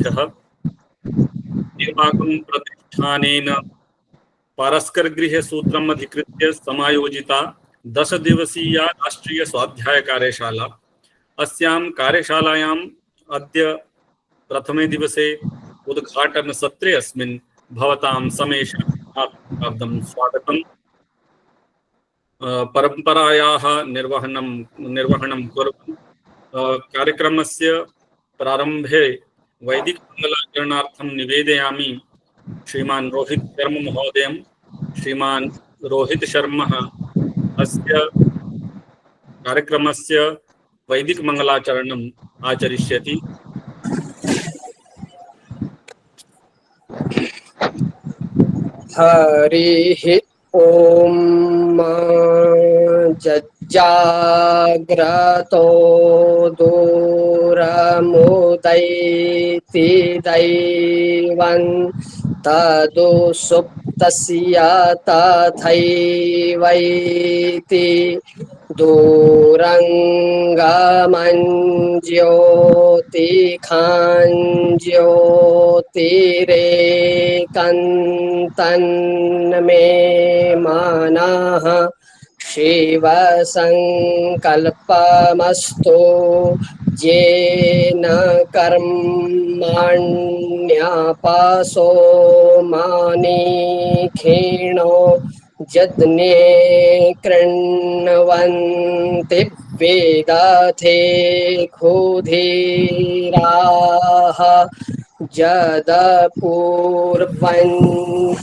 गुरुभ्यः अस्माकं प्रतिष्ठानेन पारस्करगृहे सूत्रम् अधिकृत्य समायोजिता 10 दिवसीया राष्ट्रीय स्वाध्याय कार्यशाला। अस्यां कार्यशालायाम् अद्य प्रथमे दिवसे उद्घाटन सत्रे अस्मिन् भवतां समेषां हार्दं स्वागतम्। परम्परायाः निर्वहणं कुर्वन् कार्यक्रमस्य प्रारम्भे वैदिकमङ्गलाचरणार्थं निवेदयामि। श्रीमान् रोहित शर्मा महोदयं, श्रीमान् रोहित शर्मा अस्य कार्यक्रमस्य वैदिकमङ्गलाचरणम् आचरिष्यति। हरिः ॐ जज्जाग्रतो दूरमुदैति दैवं तदुसुप्तस्य तथैवैति दूरङ्गमञ्ज्योतिखाञ्ज्योतिरेकन्तन्मे मनः शिव संकल्पमस्तु येन कर्मण्यपसो मानिखिणो यज्ञे कृण्वन्ति वेदथे क्षुधीराः जदपूर्वं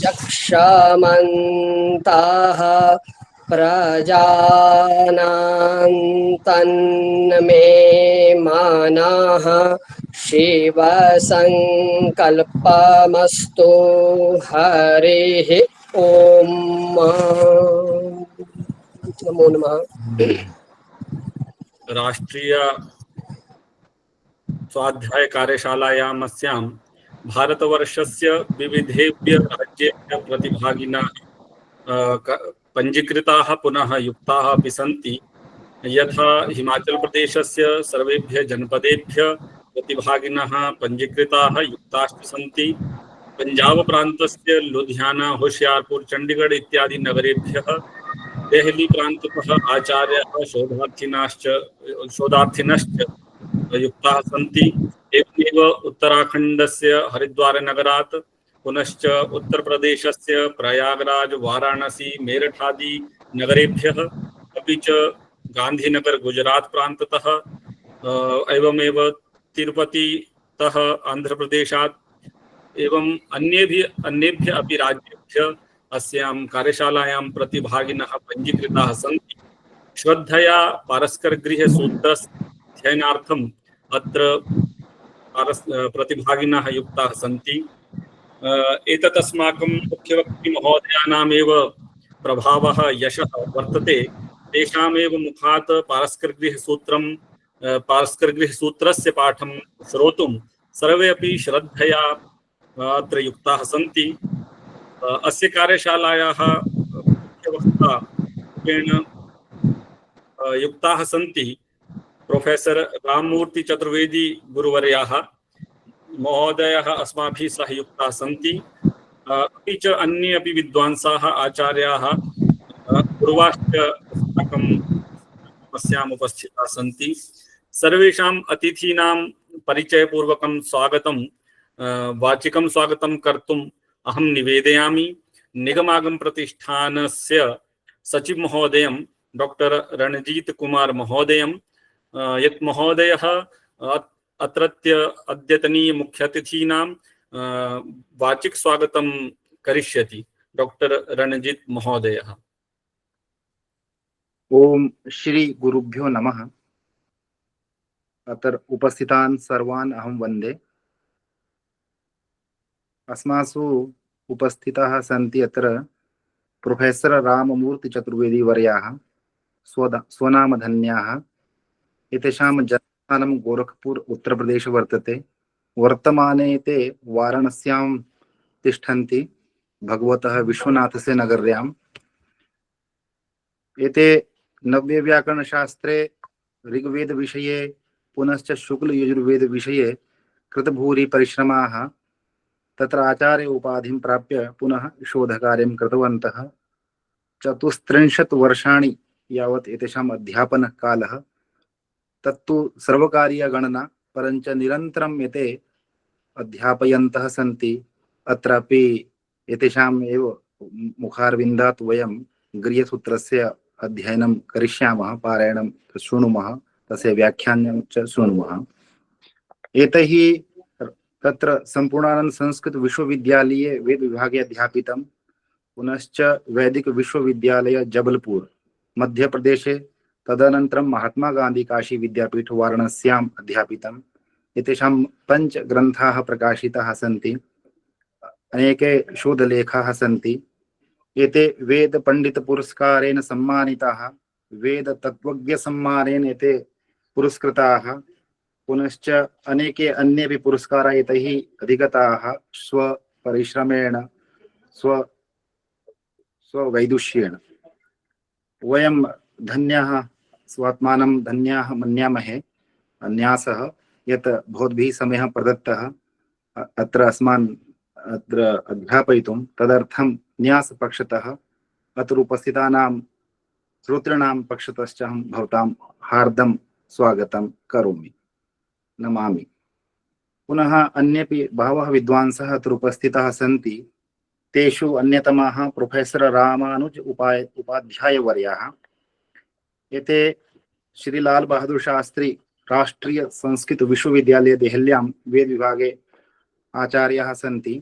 जक्षमन्ताः प्रजानां तन्मे मनः शिव संकल्पमस्तु। हरिः ॐ नमो नमः। राष्ट्रीय स्वाध्याय कार्यशालायाम् अस्यां भारतवर्षस्य विविधेभ्य राज्येभ्य प्रतिभागिनः पञ्जीकृताः पुनः युक्ताः अपि सन्ति। यथा हिमाचलप्रदेशस्य सर्वेभ्य जनपदेभ्य प्रतिभागिनः पञ्जीकृताः युक्ताश्च सन्ति। पंजाब प्रान्तस्य लुधियाना, होशियारपुर, चंडीगढ़ इत्यादि नगरेभ्यः देहली प्रान्ततः आचार्याः शोधार्थिनश्च युक्ताः सन्ति। एवमेव उत्तराखण्डस्य हरिद्वारनगरात्, पुनश्च उत्तरप्रदेशस्य प्रयागराज, वाराणसी, मेरठादि नगरेभ्यः, अपि च गांधीनगर गुजरात प्रान्ततः, एवमेव तिरुपतितः आन्ध्रप्रदेशात् एवं अन्येभ्य अपि राज्येभ्य अस्यां कार्यशालायां प्रतिभागिनः पञ्जीकृताः सन्ति। श्रद्धया पारस्करगृहे सूत्रस्य अध्ययनार्थम् अत्र प्रतिभागिनः युक्ताः सन्ति। एतत् अस्माकं मुख्यवक्तृमहोदयानामेव प्रभावः, यशः वर्तते। तेषामेव मुखात् पारस्करगृहसूत्रस्य पाठं श्रोतुं सर्वे अपि श्रद्धया अत्र युक्ताः सन्ति। अस्य कार्यशालायाः मुख्यवक्ता रूपेण युक्ताः सन्ति प्रोफेसर राममूर्ति चतुर्वेदी गुरुवर्याः महोदयः अस्माभिः सह युक्ताः सन्ति। अपि च अन्ये अपि विद्वांसाः, आचार्याः, गुरुवाश्च अस्याम् उपस्थिताः सन्ति। सर्वेषाम् अतिथीनां परिचयपूर्वकं स्वागतं वाचिकं स्वागतं कर्तुम् अहं निवेदयामि। निगमागम प्रतिष्ठानस्य सचिव महोदयं डॉक्टर रणजीत कुमार महोदयं, यत् महोदयः अत्रत्य अद्यतनीय मुख्यातिथीनां वाचिक स्वागतं करिष्यति। डॉक्टर रणजीत महोदयः। ओम श्री गुरुभ्यो नमः। अत्र उपस्थितान् सर्वान् अहं वन्दे। अस्मासु उपस्थिताः सन्ति अत्र प्रोफेसर राममूर्ति चतुर्वेदी वर्याः, स्वनामधन्याः। एतेषां जन्मस्थानं गोरखपुर उत्तर प्रदेश वर्तते। वर्तमाने ते वाराणस्यां तिष्ठन्ति, भगवतः विश्वनाथस्य नगर्याम्। एते नव्य व्याकरण शास्त्रे ऋग्वेद विषये पुनश्च शुक्ल यजुर्वेद विषये कृतभूरि परिश्रमाः तत्र आचार्य उपाधिं प्राप्य पुनः शोधकार्यं कृतवन्तः। 34 वर्षाणि यावत् एतेषाम् अध्यापनकालः। तत्तु सर्वकारीयगणना, परञ्च निरन्तरम् एते अध्यापयन्तः सन्ति। अत्रापि एतेषाम् एव मुखारविन्दात् वयं गृह्यसूत्रस्य अध्ययनं करिष्यामः, पारायणं शृणुमः, तस्य व्याख्यानं च शृणुमः। एतैः तत्र सम्पूर्णानन्द संस्कृत विश्वविद्यालये वेदविभागे अध्यापितं। पुनश्च वैदिक विश्वविद्यालय जबलपुर मध्यप्रदेशे, तदनन्तरं महात्मा गांधी काशी विद्यापीठ वाराणस्याम् अध्यापितम्। एतेषां 5 ग्रन्थाः प्रकाशिताः सन्ति, अनेके शोधलेखाः सन्ति। एते वेद पंडित पुरस्कारेण सम्मानिताः, वेद तत्त्वज्ञ सम्मानेन एते पुरस्कृताः। पुनश्च अनेके अन्येपि पुरस्काराः एतैः अधिगताः स्वपरिश्रमेण, स्ववैदुष्येण। वयं धन्याः, स्वात्मानं धन्याः मन्यामहे। न्यासः यत् भवद्भिः समयः प्रदत्तः अत्र अस्मान् अत्र अध्यापयितुं, तदर्थं न्यासपक्षतः अत्र उपस्थितानां श्रोतॄणां पक्षतश्च अहं भवतां हार्दं स्वागतं करोमि, नमामि। पुनः अन्येपि बहवः विद्वांसः अत्र उपस्थिताः सन्ति। तेषु अन्यतमाः प्रोफेसर रामानुज उपाध्यायवर्याः। एते श्री लाल बहादुर शास्त्री राष्ट्रीय संस्कृत विश्वविद्यालय देहल्यां वेद विभागे आचार्याः सन्ति।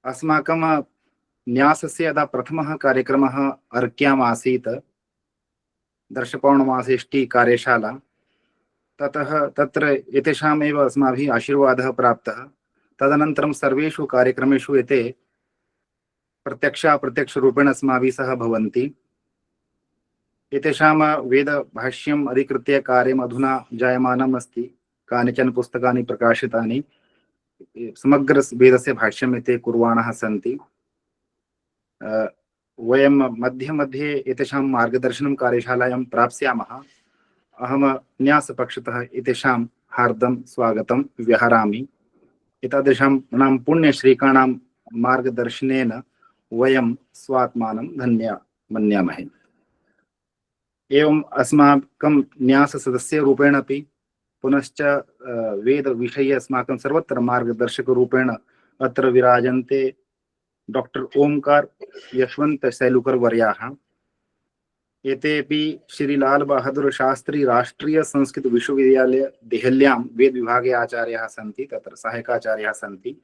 अस्माकं न्यासस्य यदा प्रथमः कार्यक्रमः अर्क्याम् आसीत्, दर्शपौर्णमासेष्टि कार्यशाला, ततः तत्र एतेषामेव अस्माभिः आशीर्वादः प्राप्तः। तदनन्तरं सर्वेषु कार्यक्रमेषु एते प्रत्यक्षाप्रत्यक्षरूपेण अस्माभिः सह भवन्ति। एतेषां वेदभाष्यम् अधिकृत्य कार्यम् अधुना जायमानम् अस्ति। कानिचन पुस्तकानि प्रकाशितानि, समग्र वेदस्य भाष्यम् एते कुर्वाणः सन्ति। वयं मध्ये मध्ये एतेषां मार्गदर्शनं कार्यशालायां प्राप्स्यामः। अहं न्यासपक्षतः एतेषां हार्दं स्वागतं व्यहरामि। एतादृशानां पुण्यश्रीकाणां मार्गदर्शनेन वयं स्वात्मानं धन्य मन्यामहे। एवम् अस्माकं न्याससदस्यरूपेण अपि, पुनश्च वेदविषये अस्माकं सर्वत्र मार्गदर्शकरूपेण अत्र विराजन्ते डॉक्टर ओमकार यशवंत सैलुकर वर्याः। एतेपि श्री लाल बहादुर शास्त्री राष्ट्रीय संस्कृत विश्वविद्यालय देहल्यां वेद विभागे आचार्याः सन्ति, तत्र सहायकाचार्याः सन्ति।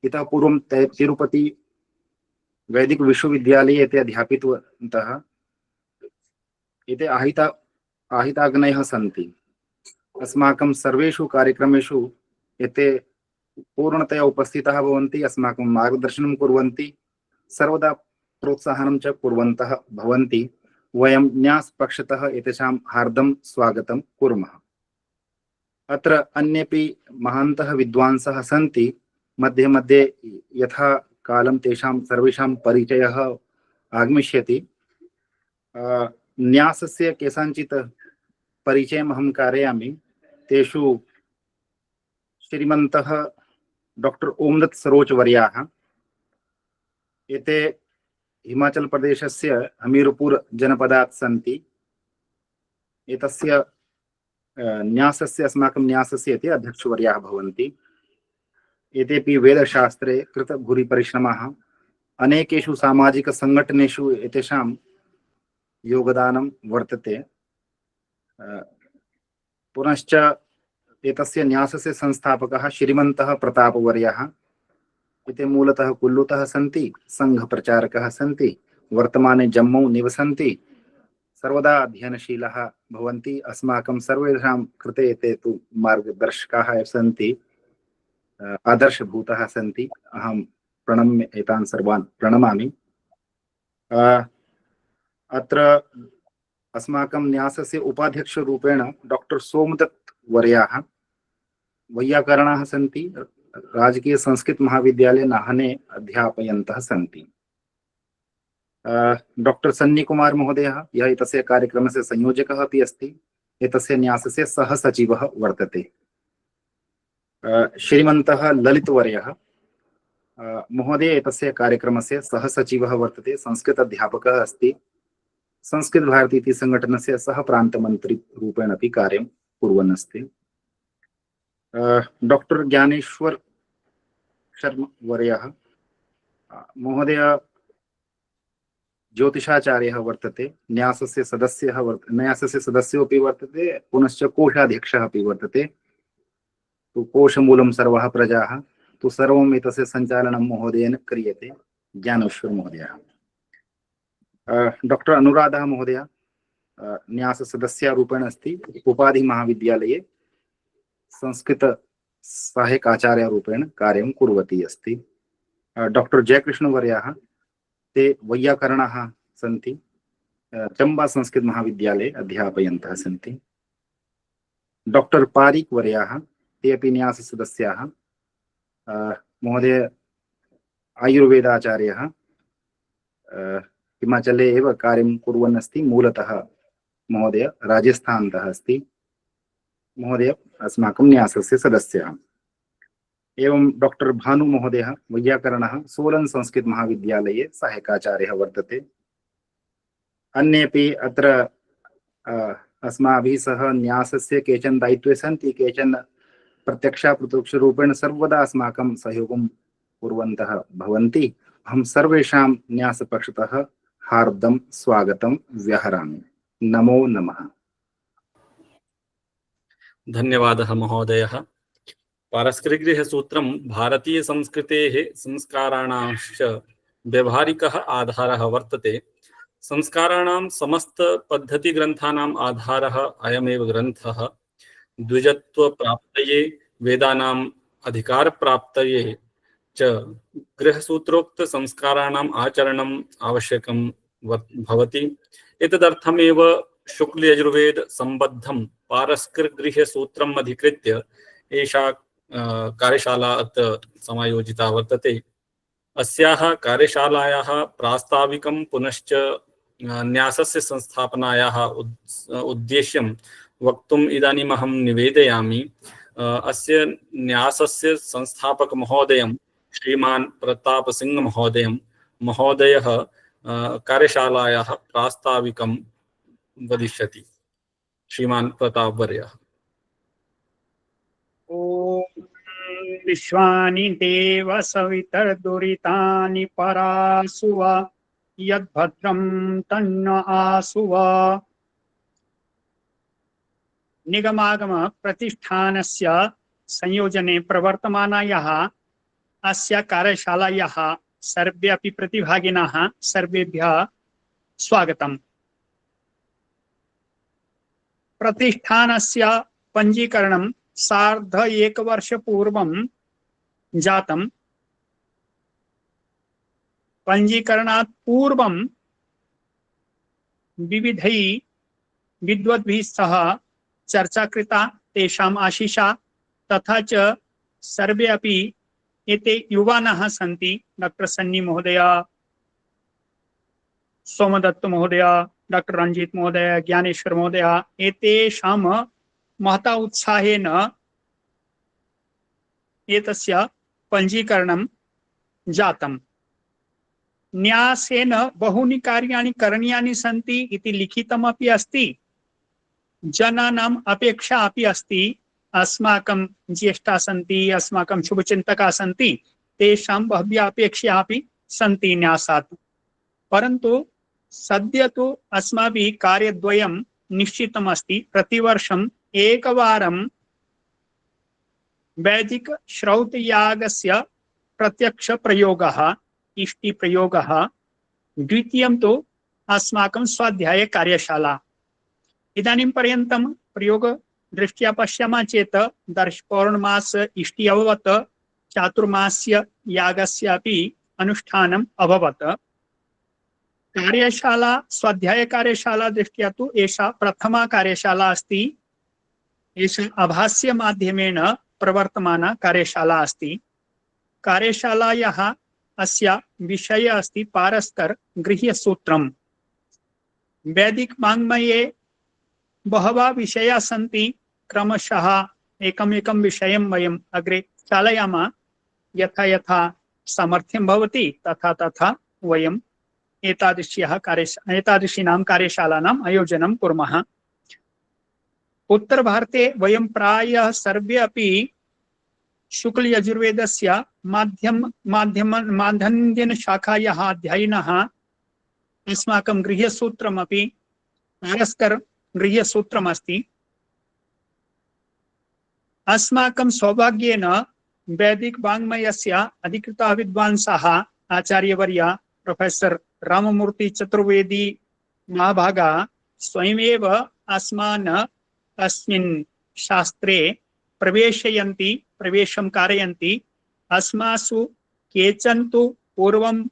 इतः पूर्वं तिरुपति वैदिक विश्वविद्यालये एते अध्यापितवन्तः। एते आहिताग्नयः सन्ति। अस्माकं सर्वेषु कार्यक्रमेषु एते पूर्णतया उपस्थिताः भवन्ति, अस्माकं मार्गदर्शनं कुर्वन्ति, सर्वदा प्रोत्साहनं च कुर्वन्तः भवन्ति। वयं न्यासपक्षतः एतेषां हार्दं स्वागतं कुर्मः। अत्र अन्येपि महान्तः विद्वांसः सन्ति। मध्ये मध्ये यथा कालं तेषां सर्वेषां परिचयः आगमिष्यति। न्यासस्य केषाञ्चित् परिचयम् अहं कारयामि। तेषु श्रीमन्तः डॉक्टर ओमदत्त सरोज वर्याः। एते हिमाचल प्रदेशस्य हमीरपुर जनपदात् सन्ति। एतस्य न्यासस्य, अस्माकं न्यासस्य एते अध्यक्षवर्याः भवन्ति। एतेपि वेदशास्त्रे कृतभूरि परिश्रमाः। अनेकेषु सामाजिक संगठनेषु एतेषां योगदानं वर्तते। पुनश्च एतस्य न्यासस्य संस्थापकः श्रीमन्तः प्रतापवर्यः। एते मूलतः कुल्लुतः सन्ति, संघप्रचारकः सन्ति, वर्तमाने जम्मू निवसन्ति, सर्वदा अध्ययनशीलाः भवन्ति। अस्माकं सर्वेषां कृते एते तु मार्गदर्शकाः एव सन्ति, आदर्शभूताः सन्ति। अहं प्रणम्य एतान् सर्वान् प्रणमामि। अत्र अस्माकं न्यासस्य उपाध्यक्षरूपेण डॉक्टर सोमदत्त वर्याः वैयाकरणाः सन्ति। राजकीय संस्कृत महाविद्यालय नाहने अध्यापयन्तः सन्ति। डॉक्टर सन्नी कुमार महोदयः, यः एतस्य कार्यक्रमस्य संयोजकः अपि अस्ति, एतस्य न्यासस्य सहसचिवः वर्तते। श्रीमन्तः ललितवर्यः महोदय एतस्य कार्यक्रमस्य सहसचिवः वर्तते, संस्कृत अध्यापकः अस्ति, संस्कृत भारती इति संघटनस्य सह प्रान्तमन्त्री रूपेण अपि कार्यं कुर्वन् अस्ति। डॉक्टर ज्ञानेश्वर शर्मा वर्यः महोदय ज्योतिषाचार्यः वर्तते, न्यासस्य सदस्योऽपि वर्तते, पुनश्च कोषाध्यक्षः अपि वर्तते। तो कोशमूलं सर्वः प्रजाः, तो सर्वम् एतस्य सञ्चालनं महोदयेन क्रियते, ज्ञानेश्वर महोदयः। डॉक्टर अनुराधा महोदय न्यास सदस्यरूपेण अस्ति, उपाधि महाविद्यालये संस्कृत सहायक आचार्य रूपेण कार्यं कुर्वती अस्ति। डॉक्टर जयकृष्णवर्याः ते वैयाकरणाः सन्ति, चम्बा संस्कृत महाविद्यालये अध्यापयन्तः सन्ति। डॉक्टर पारिक वर्याः ते अपि न्यास सदस्याः। महोदय आयुर्वेदाचार्यः, हिमाचले एव कार्यं कुर्वन् अस्ति, मूलतः महोदय राजस्थानतः अस्ति। महोदय अस्माकं न्यासस्य सदस्यः। एवं डॉक्टर भानु महोदयः वैयाकरणः, सोलन संस्कृत महाविद्यालये सहायकाचार्यः वर्तते। अन्येपि अत्र अस्माभिः सह न्यासस्य केचन दायित्वे सन्ति, केचन प्रत्यक्षाप्रत्यक्षरूपेण सर्वदा अस्माकं सहयोगं कुर्वन्तः भवन्ति। अहं सर्वेषां न्यासपक्षतः हार्दं स्वागतं व्याहरामि। नमो नमः। धन्यवादः महोदयः। पारस्करिगृहसूत्रं भारतीयसंस्कृतेः संस्काराणांश्च व्यवहारिकः आधारः वर्तते। संस्काराणां समस्तपद्धतिग्रन्थानाम् आधारः अयमेव ग्रन्थः। द्विजत्वप्राप्तये, वेदानाम् अधिकारप्राप्तये च गृहसूत्रोक्तसंस्काराणाम् आचरणम् आवश्यकं भवति। एतदर्थमेव शुक्लयजुर्वेद सम्बद्धं पारस्करिगृहसूत्रम् अधिकृत्य एषा कार्यशाला अत्र समायोजिता वर्तते। अस्याः कार्यशालायाः प्रास्ताविकं पुनश्च न्यासस्य संस्थापनायाः उद्देश्यं वक्तुम् इदानीम् अहं निवेदयामि। अस्य न्यासस्य संस्थापकमहोदयं श्रीमान् प्रतापसिंह महोदयः कार्यशालायाः प्रास्ताविकं वदिष्यति। श्रीमान् प्रतापवर्यः। ॐ विश्वानि देव सवितर्दुरितानि परासुव यद्भद्रं तन्न आसुव। निगमागम प्रतिष्ठानस्य संयोजने प्रवर्तमानायाः अस्य कार्यशालायाः सर्वेऽपि प्रतिभागिनः सर्वेभ्यः स्वागतम्। प्रतिष्ठानस्य पञ्जीकरणं सार्ध एकवर्षपूर्वं जातम्। पञ्जीकरणात् पूर्वं विविधैः विद्वद्भिः सह चर्चा कृता, तेषाम् आशीषा, तथा च सर्वे अपि एते युवानः सन्ति। डॉक्टर सन्नी महोदय, सोमदत्त महोदय, डॉक्टर रंजीत महोदय, ज्ञानेश्वर महोदय, एतेषां महता उत्साहेन एतस्य पञ्जीकरणं जातम्। न्यासेन बहूनि कार्याणि करणीयानि सन्ति इति लिखितमपि अस्ति। जनानाम् अपेक्षा अपि अस्ति। अस्माकं ज्येष्ठाः सन्ति, अस्माकं शुभचिन्तकाः सन्ति, तेषां बह्व्यः अपेक्षाः अपि सन्ति न्यासात्। परन्तु सद्य तु अस्माभिः कार्यद्वयं निश्चितमस्ति। प्रतिवर्षम् एकवारं वैदिक श्रौतयागस्य प्रत्यक्ष प्रयोगः, इष्टि प्रयोगः, द्वितीयं तु अस्माकं स्वाध्याय कार्यशाला। इदानीं पर्यन्तं प्रयोग दृष्ट्या पश्यामः चेत् पौर्णमास इष्टि अभवत्, चातुर्मास्य यागस्य अपि अनुष्ठानम् अभवत्। कार्यशाला, स्वाध्याय कार्यशाला दृष्ट्या तु एषा प्रथमा कार्यशाला अस्ति। एषा आभास्य माध्यमेन प्रवर्तमाना कार्यशाला अस्ति। कार्यशालायाः अस्य विषय अस्ति पारस्कर गृह्यसूत्रम्। वैदिक वाङ्मये बहवः विषयाः सन्ति। क्रमशः एकमेकं विषयं वयम् अग्रे चालयामः। यथा यथा सामर्थ्यं भवति तथा तथा वयम् एतादृशीनां कार्यशालानाम् आयोजनं कुर्मः। उत्तरभारते वयं प्रायः सर्वे अपि शुक्लयजुर्वेदस्य माध्यन्दिनशाखायाः अध्ययिनः अस्माकं गृह्यसूत्रमपि पारस्कर गृह्यसूत्रमस्ति। अस्माकं सौभाग्येन वैदिक वाङ्मयस्य अधिकृताः विद्वांसः आचार्यवर्य प्रोफेसर राममूर्ति चतुर्वेदी महाभागाः स्वयमेव अस्मान् अस्मिन् शास्त्रे प्रवेशं कारयन्ति। अस्मासु केचन तु पूर्वं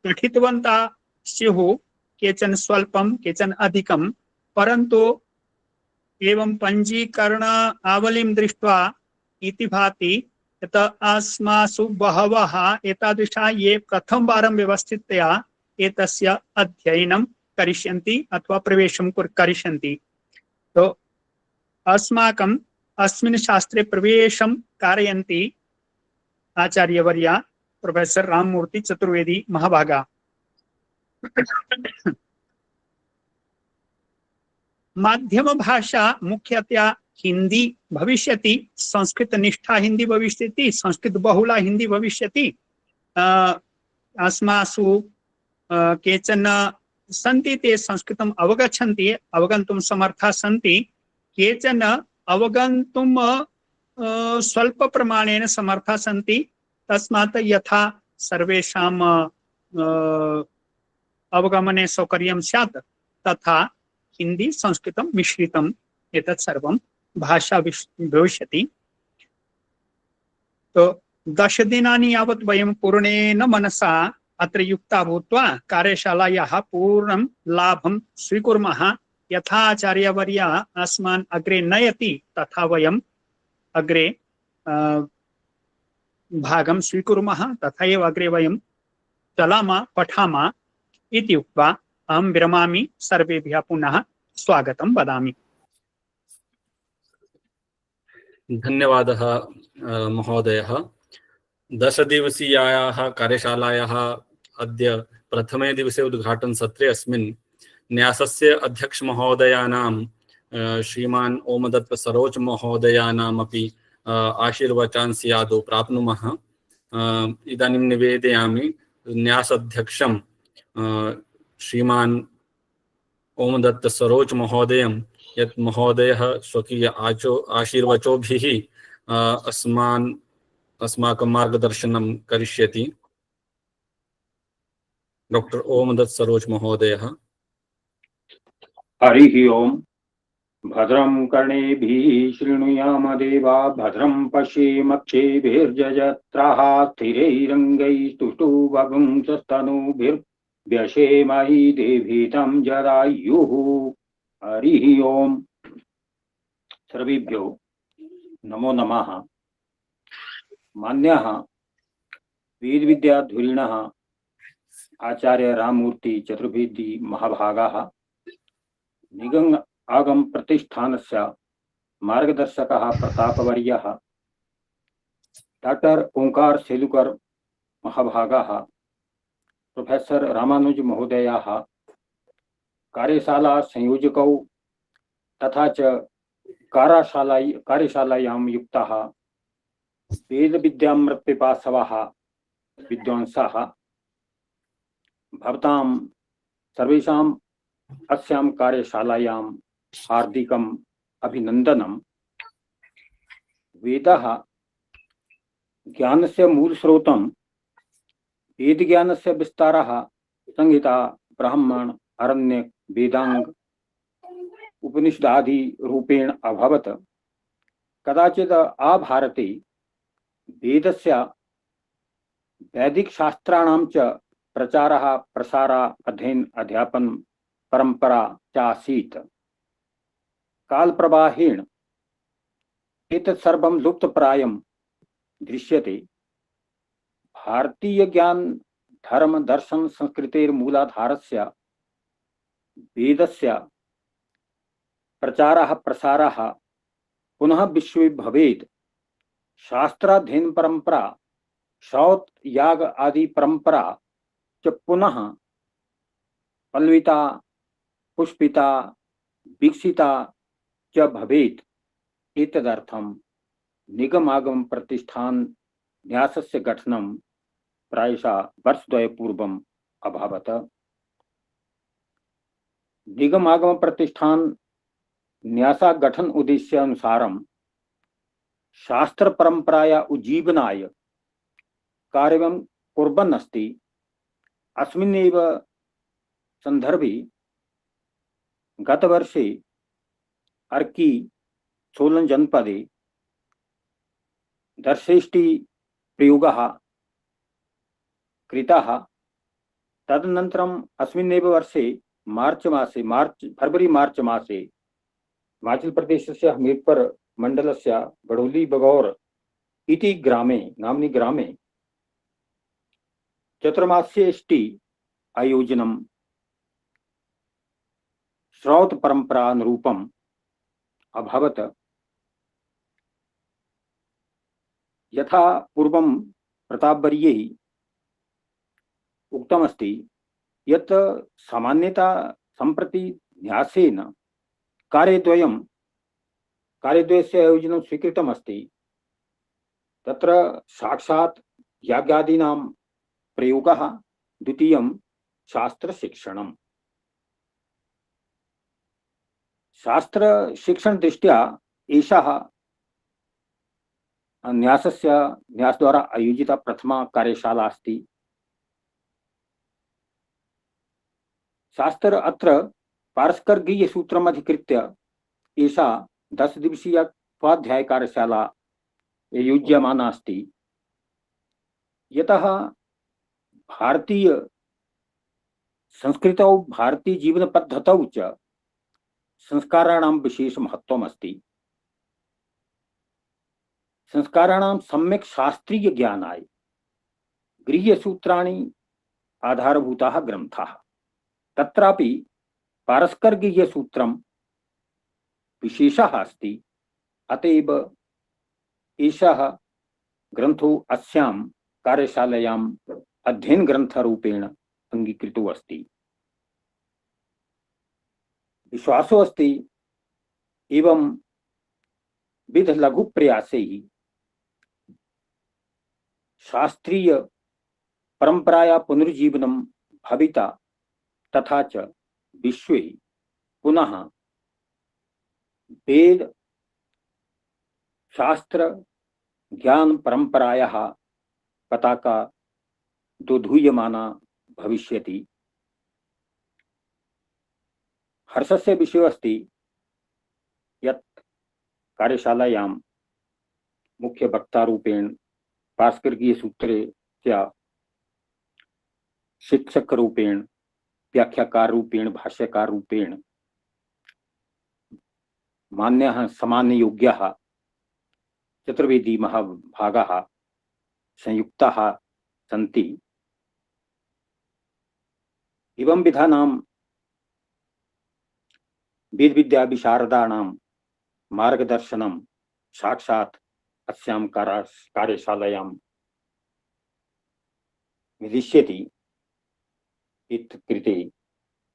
पठितवन्तः स्युः, केचन स्वल्पं केचन अधिकं, परन्तु एवं पञ्जीकरण आवलिं दृष्ट्वा इति भाति यत् अस्मासु बहवः एतादृशा ये प्रथमवारं व्यवस्थितया एतस्य अध्ययनं करिष्यन्ति अथवा प्रवेशं करिष्यन्ति। तो अस्माकम् अस्मिन् शास्त्रे प्रवेशं कारयन्ति आचार्यवर्या प्रोफेसर राममूर्ति चतुर्वेदी महाभागा। माध्यम भाषा मुख्यतया हिंदी भविष्यति, संस्कृत निष्ठा हिंदी भविष्यति, संस्कृत बहुला हिंदी भविष्यति। अस्मासु केचन सन्ति ते संस्कृतम् अवगच्छन्ति, अवगन्तुं समर्थाः सन्ति, केचन अवगन्तुं स्वल्प प्रमाणेन समर्थाः सन्ति। तस्मात् यथा सर्वेषां अवगमने सौकर्यं स्यात् तथा हिंदी संस्कृतं मिश्रितम् एतत् सर्वं भाषा भविष्यति। तो 10 दिनानि यावत् वयं पूर्णेन मनसा अत्र युक्ता भूत्वा कार्यशालायाः पूर्णं लाभं स्वीकुर्मः। यथा आचार्यवर्य अस्मान् अग्रे नयति तथा वयम् अग्रे भागं स्वीकुर्मः, तथा एव अग्रे वयं चलामः, पठामः इति उक्त्वा अहं विरमामि। सर्वेभ्यः पुनः स्वागतं वदामि। धन्यवादः महोदयः। 10 दिवसीयायाः कार्यशालायाः अद्य प्रथमे दिवसे उद्घाटनसत्रे अस्मिन् न्यासस्य अध्यक्ष महोदयानां श्रीमान् ओमदत्त सरोज महोदयानामपि आशीर्वचनांसि आदौ प्राप्नुमः। इदानीं निवेदयामि न्यासाध्यक्षं श्रीमान् ओमदत्त सरोज महोदयं यत् महोदयः स्वकीय आशीर्वचोभिः अस्माकं मार्गदर्शनं करिष्यति। डॉक्टर ओमदत्त सरोज महोदयः। हरिः ओम्। भद्रं कर्णेभिः शृणुयाम देवा, भद्रं पश्येमक्षेभिर्यजत्राः, स्थिरैरङ्गैस्तुष्टुवपुंसस्तनूभिर्व्यसेमहि देवीतं जरायुः। हरिः ओम्। सर्वेभ्यो नमो नमः। मान्याः वेद विद्याधुरीणः आचार्य राममूर्ति चतुर्वेदी महाभागाः, निगम आगम प्रतिष्ठानस्य मार्गदर्शकः प्रतापवर्यः, डॉक्टर ओंकार सेलुकर महाभागाः, प्रोफेसर रामानुज महोदयाः, कार्यशाला संयोजकौ तथा च कार्यशालायां युक्ताः वेद विद्यामृत पिपासवाः विद्वांसाः, भवतां सर्वेषाम् अस्यां कार्यशालायां हार्दिकम् अभिनन्दनम्। वेदः ज्ञानस्य मूलस्रोतं, वेदज्ञानस्य विस्तारः संहिता ब्राह्मण अरण्यक वेदांग उपनिषदादि रूपेण अभवत्। कदाचित् आभारते वेदस्य वैदिक शास्त्राणां च प्रचारः प्रसारः अध्ययन अध्यापन परंपरा चासीत्। काल प्रवाहेण एतत् सर्वं लुप्तप्रायं दृश्यते। भारतीय ज्ञान धर्म दर्शन संस्कृतेर मूलाधारस्य वेदस्य प्रचारः प्रसारः पुनः विश्वे भवेत्। शास्त्राध्ययन परंपरा, श्रौत याग आदि परंपरा च पुनः पल्विता पुष्पिता विकसिता च भवेत्। एतदर्थं निगमागम प्रतिष्ठान न्यासस्य गठनं प्रायशः वर्षद्वयपूर्वम् अभवत्। निगमागम प्रतिष्ठान न्यासा गठन उद्देश्य अनुसारं शास्त्र परंपराया उज्जीवनाय कार्यं कुर्वन् अस्ति। अस्मिन्नेव संदर्भे गतवर्षे अर्की सोलन जनपदे दर्शेष्टि प्रयोगः कृतः। तदनन्तरम् अस्मिन्नेव वर्षे फरवरी मार्च मासे हिमाचल प्रदेशस्य हमीरपुर मंडलस्य बड़ौली बगौर इति नाम्नि ग्रामे चतुर्मास्येष्टि आयोजनं श्रौत परंपरानुरूपम् अभवत्। यथा पूर्वं प्रतापवर्यैः उक्तमस्ति यत् सामान्यतः सम्प्रति न्यासेन कार्यद्वयस्य आयोजनं स्वीकृतमस्ति। तत्र साक्षात् यागादीनां प्रयोगः, द्वितीयं शास्त्रशिक्षणम्। शास्त्रशिक्षण दृष्ट्या एषः न्यासद्वारा आयोजिता प्रथमा कार्यशाला अस्ति। शास्त्र अत्र पारस्कर्गीय सूत्रम् अधिकृत्य एषा 10 दिवसीया स्वाध्याय कार्यशाला योज्यमाना अस्ति। यतः भारतीय संस्कृतौ भारतीय जीवन पद्धतौ च संस्काराणां विशेष महत्त्वम् अस्ति। संस्काराणां सम्यक् शास्त्रीय ज्ञानाय गृह्यसूत्राणि आधारभूताः ग्रन्थाः। तत्रापि पारस्कर्गीयसूत्रं विशेषः अस्ति। अतएव एषः ग्रन्थो अस्यां कार्यशालायाम् अध्ययन ग्रन्थरूपेण अंगीकृतो अस्ति। विश्वासो अस्ति एवं विध लघु प्रयासैः शास्त्रीय परंपराया पुनरुज्जीवनं भविता तथा च विश्वे पुनः वेद शास्त्र ज्ञान परंपरायाः पताका दोधूयमाना भविष्यति। हर्षस्य विषयो अस्ति यत् कार्यशालायां मुख्य वक्तारूपेण पारस्कर्गीय सूत्रस्य शिक्षक रूपेण, व्याख्याकार रूपेण, भाष्यकार रूपेण मान्यः सामान्ययोग्याः चतुर्वेदी महाभागाः संयुक्ताः सन्ति। एवं विधानां वेद विद्या विशारदानां मार्गदर्शनं साक्षात् अस्यां कार्यशालायां विदिष्यति। इति कृते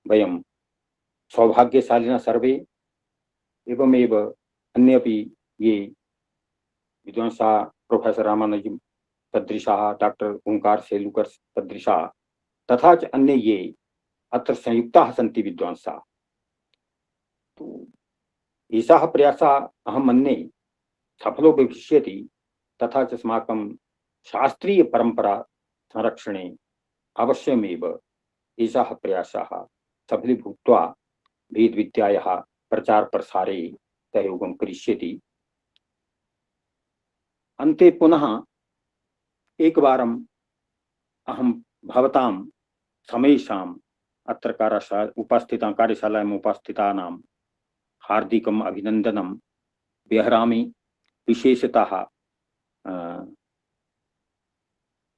वयं सौभाग्यशालिनः सर्वे, एवमेव अन्येपि ये विद्वांसः प्रोफेसर रामानुजं सदृशाः, डॉक्टर ओंकार सेलुकर सदृशाः तथा च अन्ये ये अत्र संयुक्ताः सन्ति विद्वांसः। तो एषः प्रयासः अहं मन्ये सफलो भविष्यति। तथा च अस्माकं शास्त्रीय परंपरा संरक्षणे अवश्यमेव एषः प्रयासः सफलीभूत्वा वेद विद्यायाः प्रचार प्रसारे सहयोगं करिष्यति। अन्ते पुनः एकवारम् अहं भवतां समेषाम् अत्र कार्यशालायाम् उपस्थितानां हार्दिकम् अभिनन्दनं व्यहरामि। विशेषतः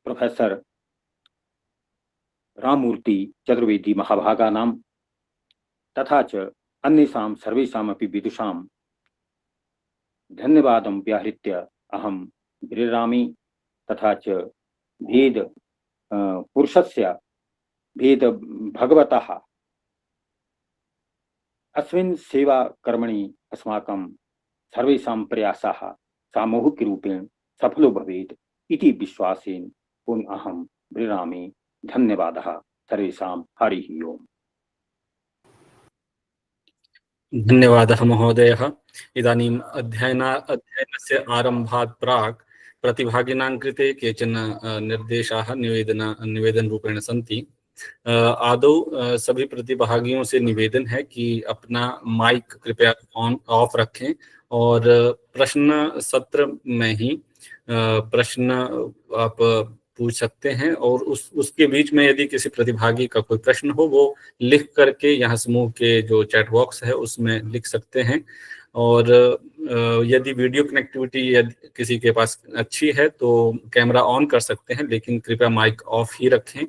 प्रोफेसर राममूर्ति चतुर्वेदी महाभागानां तथा च अन्येषां सर्वेषामपि विदुषां धन्यवादं व्याहृत्य अहं विररामि। तथा च भेद पुरुषस्य भेद भगवतः अस्मिन् सेवा कर्मणि अस्माकं सर्वेषां प्रयासः सामूहिकरूपेण सफलो भवेत् इति विश्वासेन पुनः अहं विररामि। धन्यवादः सर्वेषां। हरिः ओम्। धन्यवादः महोदयः। इदानीम् अध्ययनस्य आरम्भात् प्राक् प्रतिभागिनां कृते केचन निर्देशाः निवेदनरूपेण सन्ति। आदौ सभी प्रतिभागियों से निवेदन है कि अपना माइक कृपया ऑफ रखें और प्रश्न सत्र में ही प्रश्न आप पूछ सकते हैं, और उसके बीच में यदि किसी प्रतिभागी का कोई प्रश्न हो वो लिख करके यहाँ समूह के जो चैट बॉक्स है उसमें लिख सकते हैं। और यदि वीडियो कनेक्टिविटी यदि किसी के पास अच्छी है तो कैमरा ऑन कर सकते हैं, लेकिन कृपया माइक ऑफ ही रखें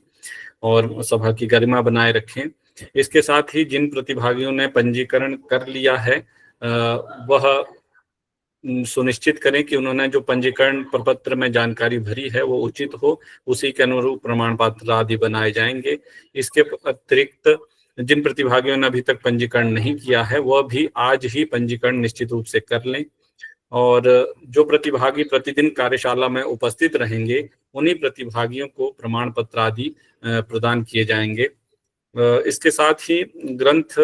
और सभा की गरिमा बनाए रखें। इसके साथ ही जिन प्रतिभागियों ने पंजीकरण कर लिया है वह सुनिश्चित करें कि उन्होंने जो पंजीकरण प्रपत्र में जानकारी भरी है वो उचित हो, उसी के अनुरूप प्रमाण पत्र आदि बनाए जाएंगे। इसके अतिरिक्त जिन प्रतिभागियों ने अभी तक पंजीकरण नहीं किया है वह भी आज ही पंजीकरण निश्चित रूप से कर लें, और जो प्रतिभागी प्रतिदिन कार्यशाला में उपस्थित रहेंगे उन्हीं प्रतिभागियों को प्रमाण पत्र आदि प्रदान किए जाएंगे। इसके साथ ही ग्रंथ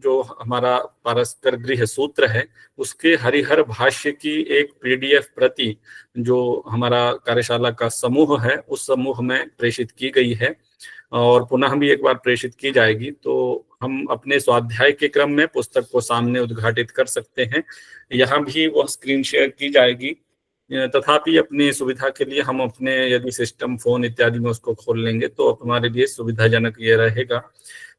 जो हमारा पारस्पर गृह सूत्र है उसके हरिहर भाष्य की एक पीडीएफ प्रति जो हमारा कार्यशाला का समूह है उस समूह में प्रेषित की गई है और पुनः भी एक बार प्रेषित की जाएगी। तो हम अपने स्वाध्याय के क्रम में पुस्तक को सामने उद्घाटित कर सकते हैं, यहाँ भी वह स्क्रीन शेयर की जाएगी। तथापि अपनी सुविधा के लिए हम अपने यदि सिस्टम फोन इत्यादि में उसको खोल लेंगे तो हमारे लिए सुविधाजनक ये रहेगा।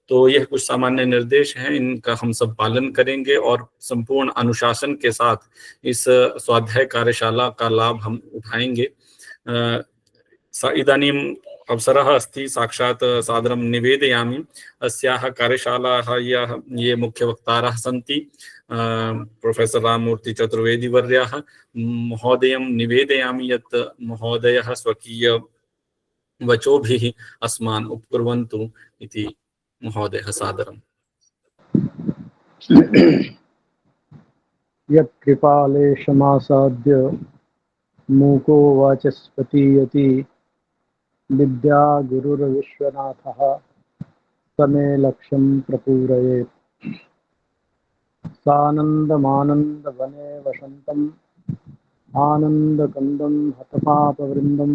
तो यह कुछ सामान्य निर्देश हैं, इनका हम सब पालन करेंगे और संपूर्ण अनुशासन के साथ इस स्वाध्याय कार्यशाला का लाभ हम उठाएंगे। इदानीम् अवसरः अस्ति साक्षात् सादरं निवेदयामि अस्याः कार्यशालाः ये मुख्यवक्तारः सन्ति प्रोफेसर राममूर्ति चतुर्वेदी वर्याः, महोदयं निवेदयामि यत् महोदयः स्वकीय वचोभिः अस्मान् उपकुर्वन्तु इति महोदयः सादरम्। यत्कृपालेशमासाद्य मूको वाचस्पतीयति विद्या गुरुर्विश्वनाथः समे लक्ष्यं प्रपूरयेत्। सानन्दमानन्दवने वसन्तम् आनन्दकन्दं हतपापवृन्दं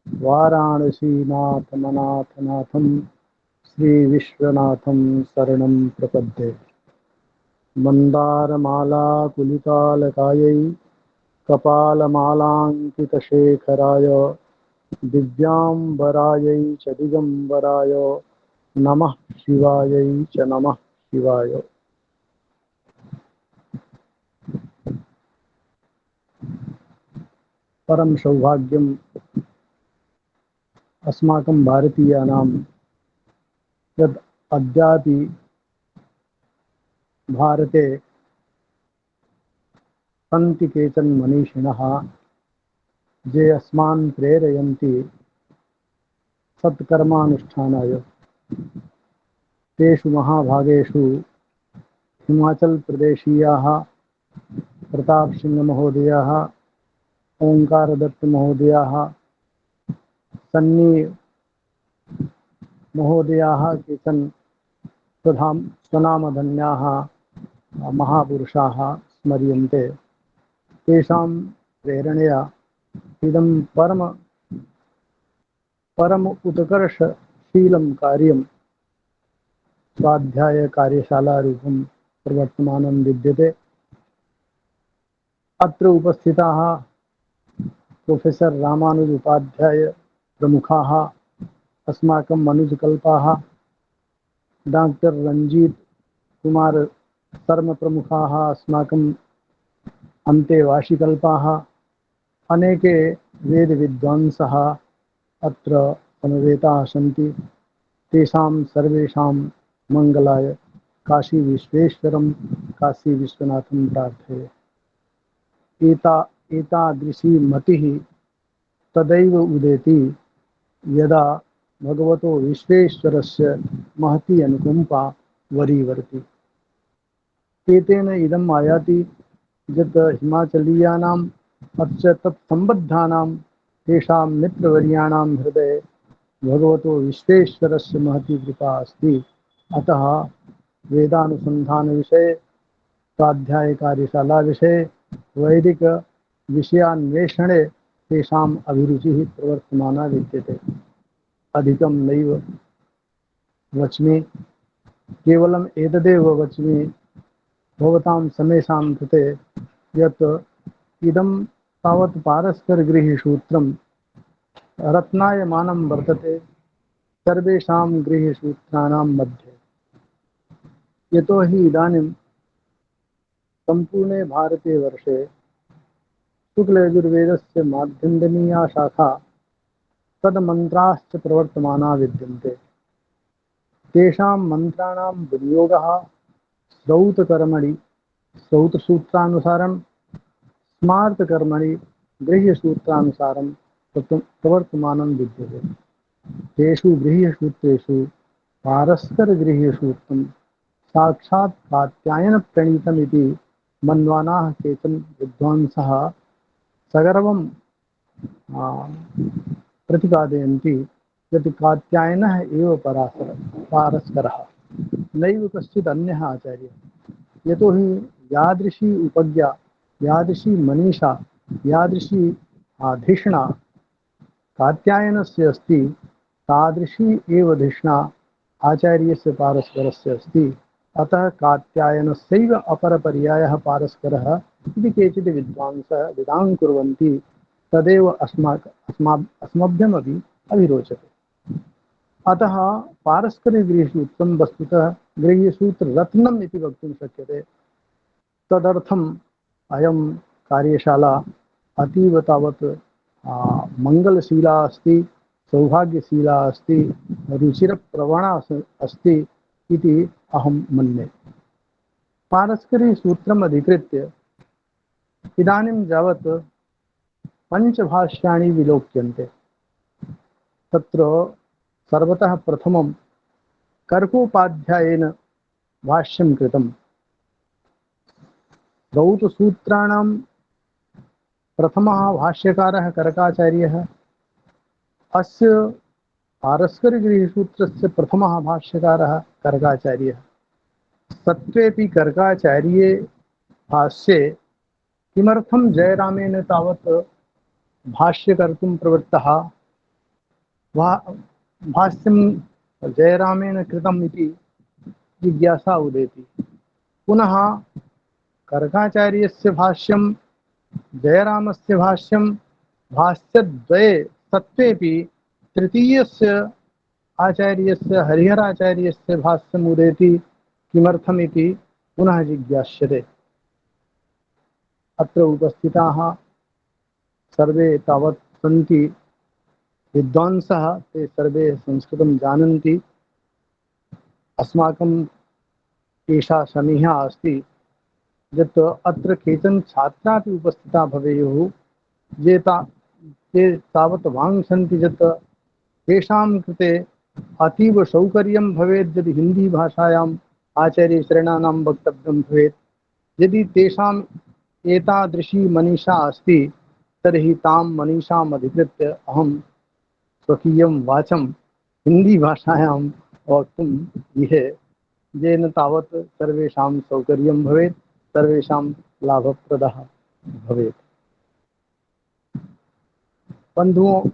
वाराणसीनाथमनाथनाथं श्रीविश्वनाथं शरणं प्रपद्ये। मन्दारमालाकुलितालकायै कपालमालाङ्कितशेखराय दिव्याम्बरायै च दिगम्बराय नमः शिवायै च नमः शिवाय। परम सौभाग्यम अस्माकं भारतीयानां यद् अद्यापि भारते सन्ति केचन मनीषिणः ये अस्मान् प्रेरयन्ति सत्कर्मानुष्ठानाय। तेषु महाभागेषु हिमाचलप्रदेशीयाः प्रताप सिंह महोदयाः, ओंकारदत्त महोदयाः, सन्नी महोदयाः केचन स्वनामधन्याः महापुरुषाः स्मर्यन्ते। तेषां प्रेरणया इदं परम उत्कर्षशीलं कार्यं स्वाध्याय कार्यशालारूपं प्रवर्तमानं विद्यते। अत्र उपस्थिताः प्रोफेसर रामानुज उपाध्याय प्रमुखाः, अस्माकं मनुजकल्पाः, डॉक्टर रंजीत कुमार शर्म प्रमुखाः, अस्माकं अन्तेवासिकल्पाः, अनेके वेदविद्वांसः अत्र समवेताः सन्ति। तेषां सर्वेषां मंगलाय काशी विश्वेश्वरं काशी विश्वनाथं प्रार्थये। एतादृशी मतिः तदैव उदेति यदा भगवतो विश्वेश्वरस्य महती अनुकंपा वरीवर्ति। एतेन इदम् आयाति यत् हिमाचलीयानाम् अथ तत्सम्बद्धानां तेषां मित्रवर्याणां हृदये भगवतो विश्वेश्वरस्य महती कृपा अस्ति। अतः वेदानुसन्धानविषये, स्वाध्यायकार्यशालाविषये, वैदिकविषयान्वेषणे तेषाम् अभिरुचिः प्रवर्तमाना विद्यते। अधिकं नैव वच्मि, केवलम् एतदेव वच्मि भवतां समेषां कृते यत् इदं तावत् पारस्परगृह्यसूत्रं रत्नायमानं वर्तते सर्वेषां गृह्यसूत्राणां मध्ये। यतो हि इदानीं सम्पूर्णे भारते वर्षे शुक्लयजुर्वेदस्य माध्यन्दिनीया शाखा तन्मन्त्राश्च प्रवर्तमाना विद्यन्ते। तेषां मन्त्राणां विनियोगः श्रौतकर्मणि श्रौतसूत्रानुसारं, स्मार्तकर्मणि गृह्यसूत्रानुसारं प्रवर्तमानं विद्यते। तेषु गृह्यसूत्रेषु पारस्परगृह्यसूत्रं साक्षात् कात्यायनप्रणीतमिति मन्वानाः केचन विद्वांसः सगर्वं प्रतिपादयन्ति यत् कात्यायनः एव पारस्करः, नैव कश्चित् अन्यः आचार्यः। यतो हि यादृशी उपज्ञा, यादृशी मनीषा, यादृशी धिषणा कात्यायनस्य अस्ति, तादृशी एव धिषणा आचार्यस्य पारस्परस्य अस्ति। अतः कात्यायनस्यैव अपरपर्यायः पारस्करः इति केचित् विद्वांसः विधां कुर्वन्ति। तदेव अस्मभ्यमपि अभिरोचते। अतः पारस्परिकगृह्यसूत्रं वस्तुतः गृह्यसूत्ररत्नम् इति वक्तुं शक्यते। तदर्थम् अयं कार्यशाला अतीव तावत् मङ्गलशीला अस्ति, सौभाग्यशीला अस्ति, रुचिरप्रवणा अस्ति इति अहं मन्ये। पारस्परिकसूत्रम् अधिकृत्य इदानीं यावत् पञ्चभाष्याणि विलोक्यन्ते। तत्र सर्वतः प्रथमं कर्कोपाध्यायेन भाष्यं कृतं। श्रौतसूत्राणां प्रथमः भाष्यकारः कर्काचार्यः। अस्य पारस्परिकगृह्यसूत्रस्य प्रथमः भाष्यकारः कर्काचार्यः। सत्त्वेपि कर्काचार्ये भाष्ये किमर्थं जयरामेण तावत् भाष्य कर्तुं प्रवृत्तः, भाष्यं जयरामेण कृतम् इति जिज्ञासा उदेति। पुनः कर्काचार्यस्य भाष्यं जयरामस्य भाष्यं भाष्यद्वये सत्त्वेपि तृतीयस्य आचार्यस्य हरिहराचार्यस्य भाष्यम् उदेति किमर्थमिति पुनः जिज्ञास्यते। अत्र उपस्थिताः सर्वे तावत् सन्ति विद्वांसः, ते सर्वे संस्कृतं जानन्ति। अस्माकम् एषा समीहा अस्ति यत् अत्र केचन छात्रापि उपस्थिता भवेयुः, ते तावत् वाञ्छन्ति यत् तेषां कृते अतीव सौकर्यं भवेत् यदि हिन्दीभाषायाम् आचार्यशरणानां वक्तव्यं भवेत्। यदि तेषाम् एतादृशी मनीषा अस्ति तर्हि तां मनीषाम् अधिकृत्य अहं स्वकीयं वाचं हिन्दीभाषायां वक्तुम् इहे, येन तावत् सर्वेषां सौकर्यं भवेत्, सर्वेषां लाभप्रदः भवेत्। बंधुओं,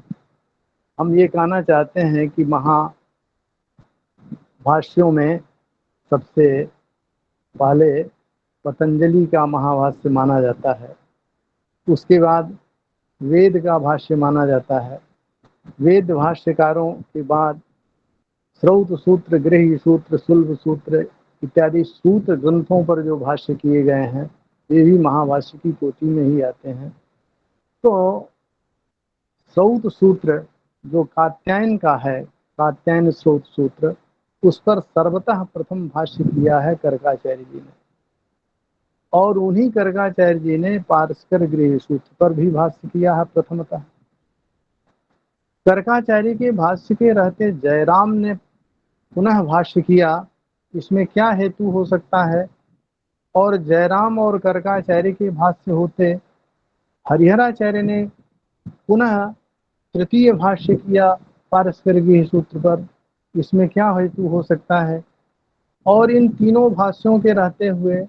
हम ये कहना चाहते हैं कि महाभाष्यों में सबसे पहले पतंजलि का महाभाष्य माना जाता है, उसके बाद वेद का भाष्य माना जाता है। वेद भाष्यकारों के बाद श्रौत सूत्र, गृह्य सूत्र, सुल्भ सूत्र इत्यादि सूत्र ग्रंथों पर जो भाष्य किए गए हैं ये भी महाभाष्य की कोटि में ही आते हैं। तो श्रौत सूत्र जो कात्यायन का है, कात्यायन श्रौत सूत्र, उस पर सर्वतः प्रथम भाष्य किया है कर्काचार्य जी ने। और उन्हीं गर्गाचार्य जी ने पारस्कर गृह सूत्र पर भी भाष्य किया है प्रथमतः। गर्गाचार्य के भाष्य के रहते जयराम ने पुनः भाष्य किया, इसमें क्या हेतु हो सकता है। और जयराम और गर्गाचार्य के भाष्य होते हरिहराचार्य ने पुनः तृतीय भाष्य किया पारस्पर गृह सूत्र पर, इसमें क्या हेतु हो सकता है। और इन तीनों भाष्यों के रहते हुए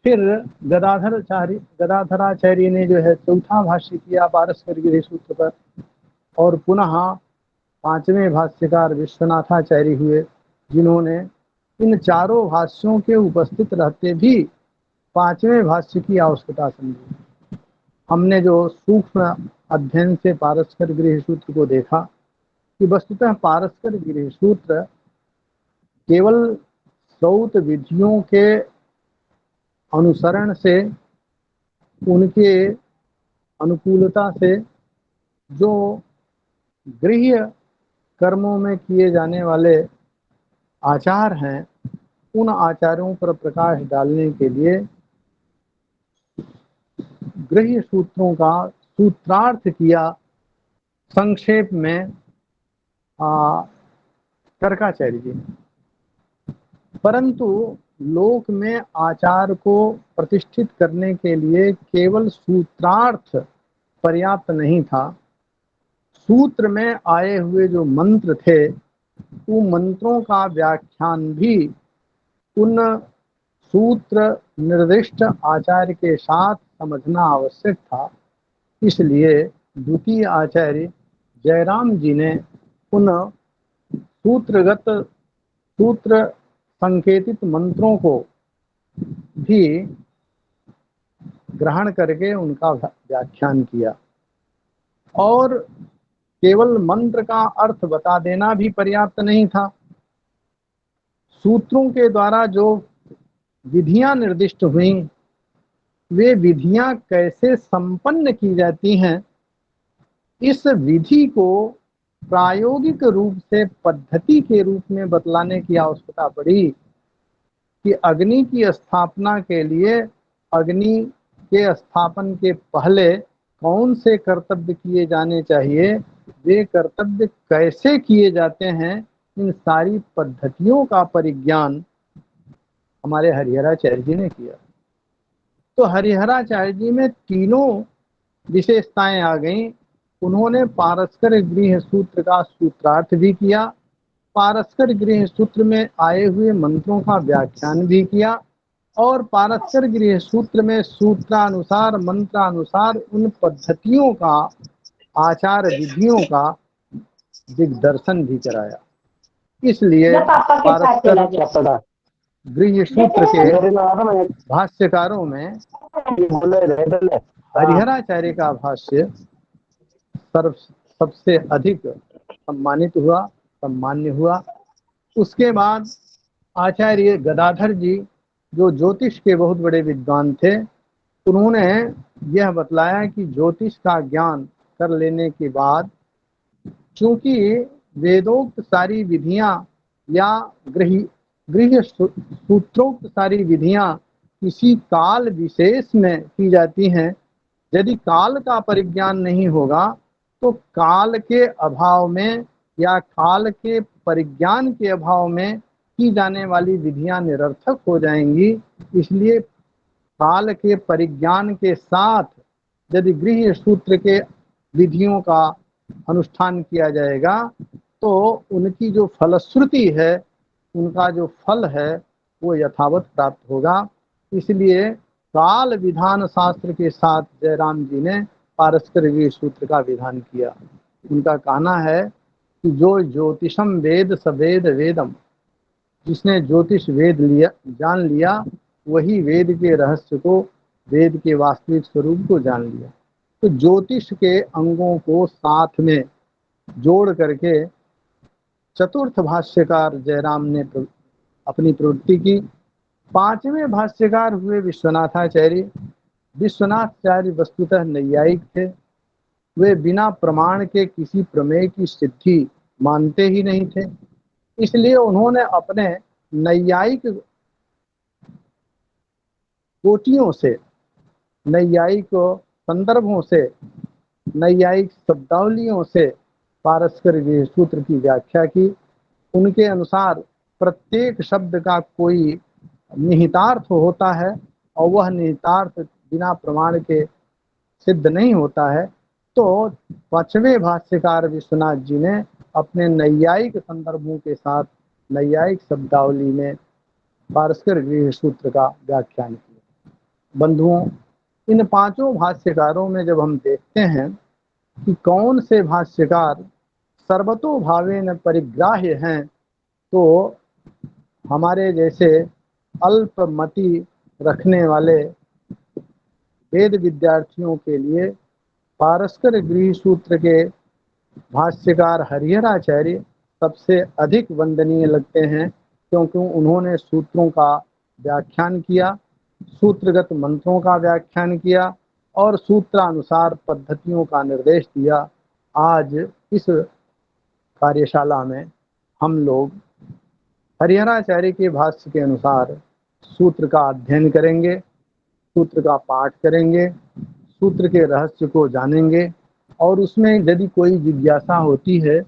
फिर गदाधराचार्य ने जो है चौथा भाष्य किया पारस्पर गृह सूत्र पर, और पुनः पांचवें भाष्यकार विश्वनाथाचार्य हुए, जिन्होंने इन चारों भाष्यों के उपस्थित रहते भी पांचवें भाष्य की आवश्यकता समझी। हमने जो सूक्ष्म अध्ययन से पारस्पर गृह सूत्र को देखा कि वस्तुतः पारस्पर गृह सूत्र केवल श्रौत विधियों के अनुसरण से, उनके अनुकूलता से जो गृह्य कर्मों में किए जाने वाले आचार हैं, उन आचारों पर प्रकाश डालने के लिए गृह्य सूत्रों का सूत्रार्थ किया संक्षेप में गर्गाचार्य जी ने। परंतु लोक में आचार को प्रतिष्ठित करने के लिए केवल सूत्रार्थ पर्याप्त नहीं था। सूत्र में आए हुए जो मंत्र थे, उन मंत्रों का व्याख्यान भी उन सूत्र निर्दिष्ट आचार्य के साथ समझना आवश्यक था। इसलिए द्वितीय आचार्य जयराम जी ने उन सूत्र संकेतित मंत्रों को भी ग्रहण करके उनका व्याख्यान किया। और केवल मंत्र का अर्थ बता देना भी पर्याप्त नहीं था। सूत्रों के द्वारा जो विधियां निर्दिष्ट हुई, वे विधियां कैसे संपन्न की जाती हैं, इस विधि को प्रायोगिक रूप से पद्धति के रूप में बतलाने की आवश्यकता पड़ी कि अग्नि की स्थापना के लिए अग्नि के स्थापन के पहले कौन से कर्तव्य किए जाने चाहिए, वे कर्तव्य कैसे किए जाते हैं, इन सारी पद्धतियों का परिज्ञान हमारे हरिहराचार्य जी ने किया। तो हरिहराचार्य जी में तीनों विशेषताएं आ गईं। उन्होंने पारस्पर गृह सूत्र का सूत्रार्थ भी किया, पारस्पर गृह सूत्र में आए हुए मंत्रों का व्याख्यान भी किया, और पारस्पर गृह सूत्र में सूत्रानुसार मंत्रानुसार उन पद्धतियों का, आचार विधियों का दिग्दर्शन भी कराया। इसलिए पारस्पर गृह सूत्र के भाष्यकारों में हरिहराचार्य का भाष्य सबसे अधिक सम्मानित हुआ, सम्मान्य हुआ। उसके बाद आचार्य गदाधर जी, जो ज्योतिष के बहुत बड़े विद्वान थे, उन्होंने यह बतलाया कि ज्योतिष का ज्ञान कर लेने के बाद, चूंकि वेदोक्त सारी विधियां या गृह्य सूत्रोक्त सारी विधियां किसी काल विशेष में की जाती हैं, यदि काल का परिज्ञान नहीं होगा तो काल के अभाव में या काल के परिज्ञान के अभाव में की जाने वाली विधियां निरर्थक हो जाएंगी। इसलिए काल के परिज्ञान के साथ यदि गृह्य सूत्र के विधियों का अनुष्ठान किया जाएगा तो उनकी जो फलश्रुति है, उनका जो फल है, वो यथावत प्राप्त होगा। इसलिए काल विधान शास्त्र के साथ जयराम जी ने पारस्पर गृह सूत्र का विधान किया। उनका कहना है कि जो ज्योतिषम वेद सवेद वेदम, जिसने ज्योतिष वेद लिया, जान लिया, वही वेद के रहस्य को, वेद के वास्तविक स्वरूप को जान लिया। तो ज्योतिष के अंगों को साथ में जोड़ करके चतुर्थ भाष्यकार जयराम ने अपनी प्रवृत्ति की। पांचवें भाष्यकार हुए विश्वनाथाचार्य। विश्वनाथाचार्य वस्तुतः नैयायिक थे। वे बिना प्रमाण के किसी प्रमेय की सिद्धि मानते ही नहीं थे। इसलिए उन्होंने अपने नैयायिक कोटियों से नैयायिक संदर्भों से, नैयायिक शब्दावलियों से पारस्कर गृह सूत्र की व्याख्या की। उनके अनुसार प्रत्येक शब्द का कोई निहितार्थ होता है और वह निहितार्थ बिना प्रमाण के सिद्ध नहीं होता है। तो पांचवें भाष्यकार विश्वनाथ जी ने अपने नैयायिक संदर्भों के साथ नैयायिक शब्दावली में पारस्कर गृह सूत्र का व्याख्यान किया। बंधुओं, इन पांचों भाष्यकारों में जब हम देखते हैं कि कौन से भाष्यकार सर्वतोभावेन परिग्राह्य हैं, तो हमारे जैसे अल्पमति रखने वाले वेद विद्यार्थियों के लिए पारस्कर गृह सूत्र के भाष्यकार हरिहराचार्य सबसे अधिक वंदनीय लगते हैं, क्योंकि उन्होंने सूत्रों का व्याख्यान किया, सूत्रगत मंत्रों का व्याख्यान किया और सूत्रानुसार पद्धतियों का निर्देश दिया। आज इस कार्यशाला में हम लोग हरिहराचार्य के भाष्य के अनुसार सूत्र का अध्ययन करेंगे, सूत्र का पाठ करेंगे, सूत्र के रहस्य को जानेंगे और उसमें यदि कोई जिज्ञासा होती है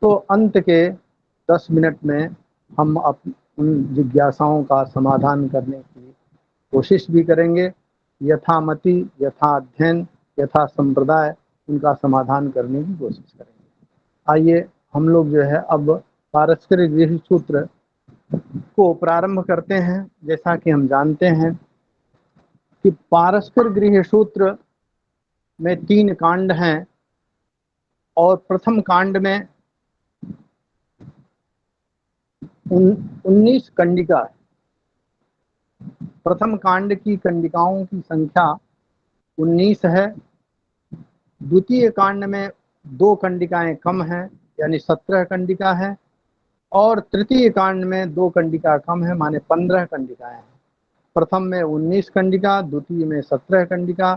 तो अंत के 10 मिनट में हम उन जिज्ञासाओं का समाधान करने की कोशिश भी करेंगे। यथामति, यथा अध्ययन, यथा संप्रदाय उनका समाधान करने की कोशिश करेंगे। आइए हम लोग जो है अब पारस्कर गृह सूत्र को प्रारंभ करते हैं। जैसा कि हम जानते हैं कि पारस्पर गृह सूत्र में 3 कांड हैं और प्रथम कांड में 19 कंडिका है। प्रथम कांड की कंडिकाओं की संख्या 19 है। द्वितीय कांड में 2 कंडिकाएं कम हैं, यानी 17 कंडिका है और तृतीय कांड में 2 कंडिका कम है, माने 15 कंडिकाएं हैं। प्रथम में 19 कंडिका, द्वितीय में 17 कंडिका,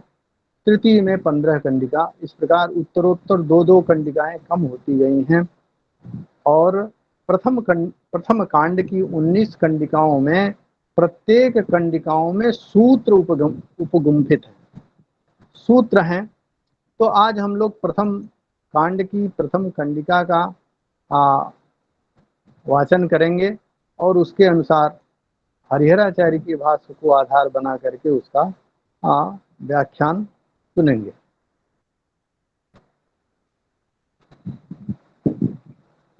तृतीय में 15 कंडिका। इस प्रकार उत्तरोत्तर 2-2 कंडिकाएं कम होती गई हैं और प्रथम कांड की 19 कंडिकाओं में प्रत्येक कंडिकाओं में सूत्र उपगुंफित हैं, सूत्र हैं। तो आज हम लोग प्रथम कांड की प्रथम कंडिका का वाचन करेंगे और उसके अनुसार हरिहराचार्य की भाष्य को आधार बना करके उसका व्याख्यान सुनेंगे।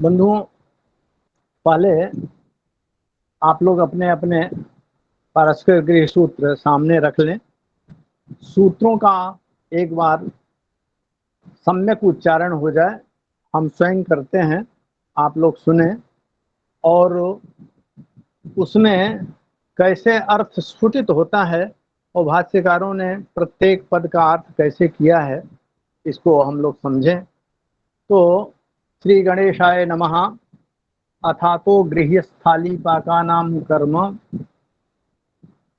बंधुओं, पहले आप लोग अपने अपने पारस्पर गृह सूत्र सामने रख लें। सूत्रों का एक बार सम्यक उच्चारण हो जाए, हम स्वयं करते हैं, आप लोग सुने और उसमें कैसे अर्थ स्फुटित होता है और भाष्यकारों ने प्रत्येक पद का अर्थ कैसे किया है, इसको हम लोग समझें। तो श्री गणेशाय नमः। अथातो गृह्यस्थाली पाकानां कर्म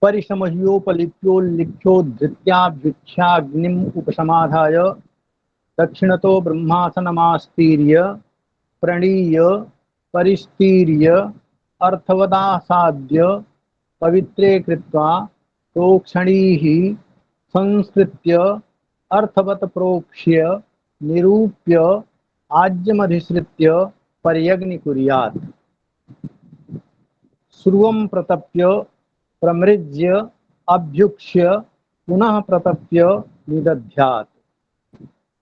परिसमह्योपलिप्योल्लिख्यो धृत्याभ्युच्छाग्निम उपसमाधाय दक्षिणतो ब्रह्मासनमास्तीर्य प्रणीय परिस्तीर्य अर्थवदासाद्य पवित्रे कृत्वा प्रोक्षणीः संस्कृत्य अर्थवत प्रोक्ष्य निरूप्य आज्यमधिसृत्य पर्यग्नि कुर्यात्। श्रुवं प्रतप्य प्रमृज्य अभ्युक्ष्य पुनः प्रतप्य निदध्यात्।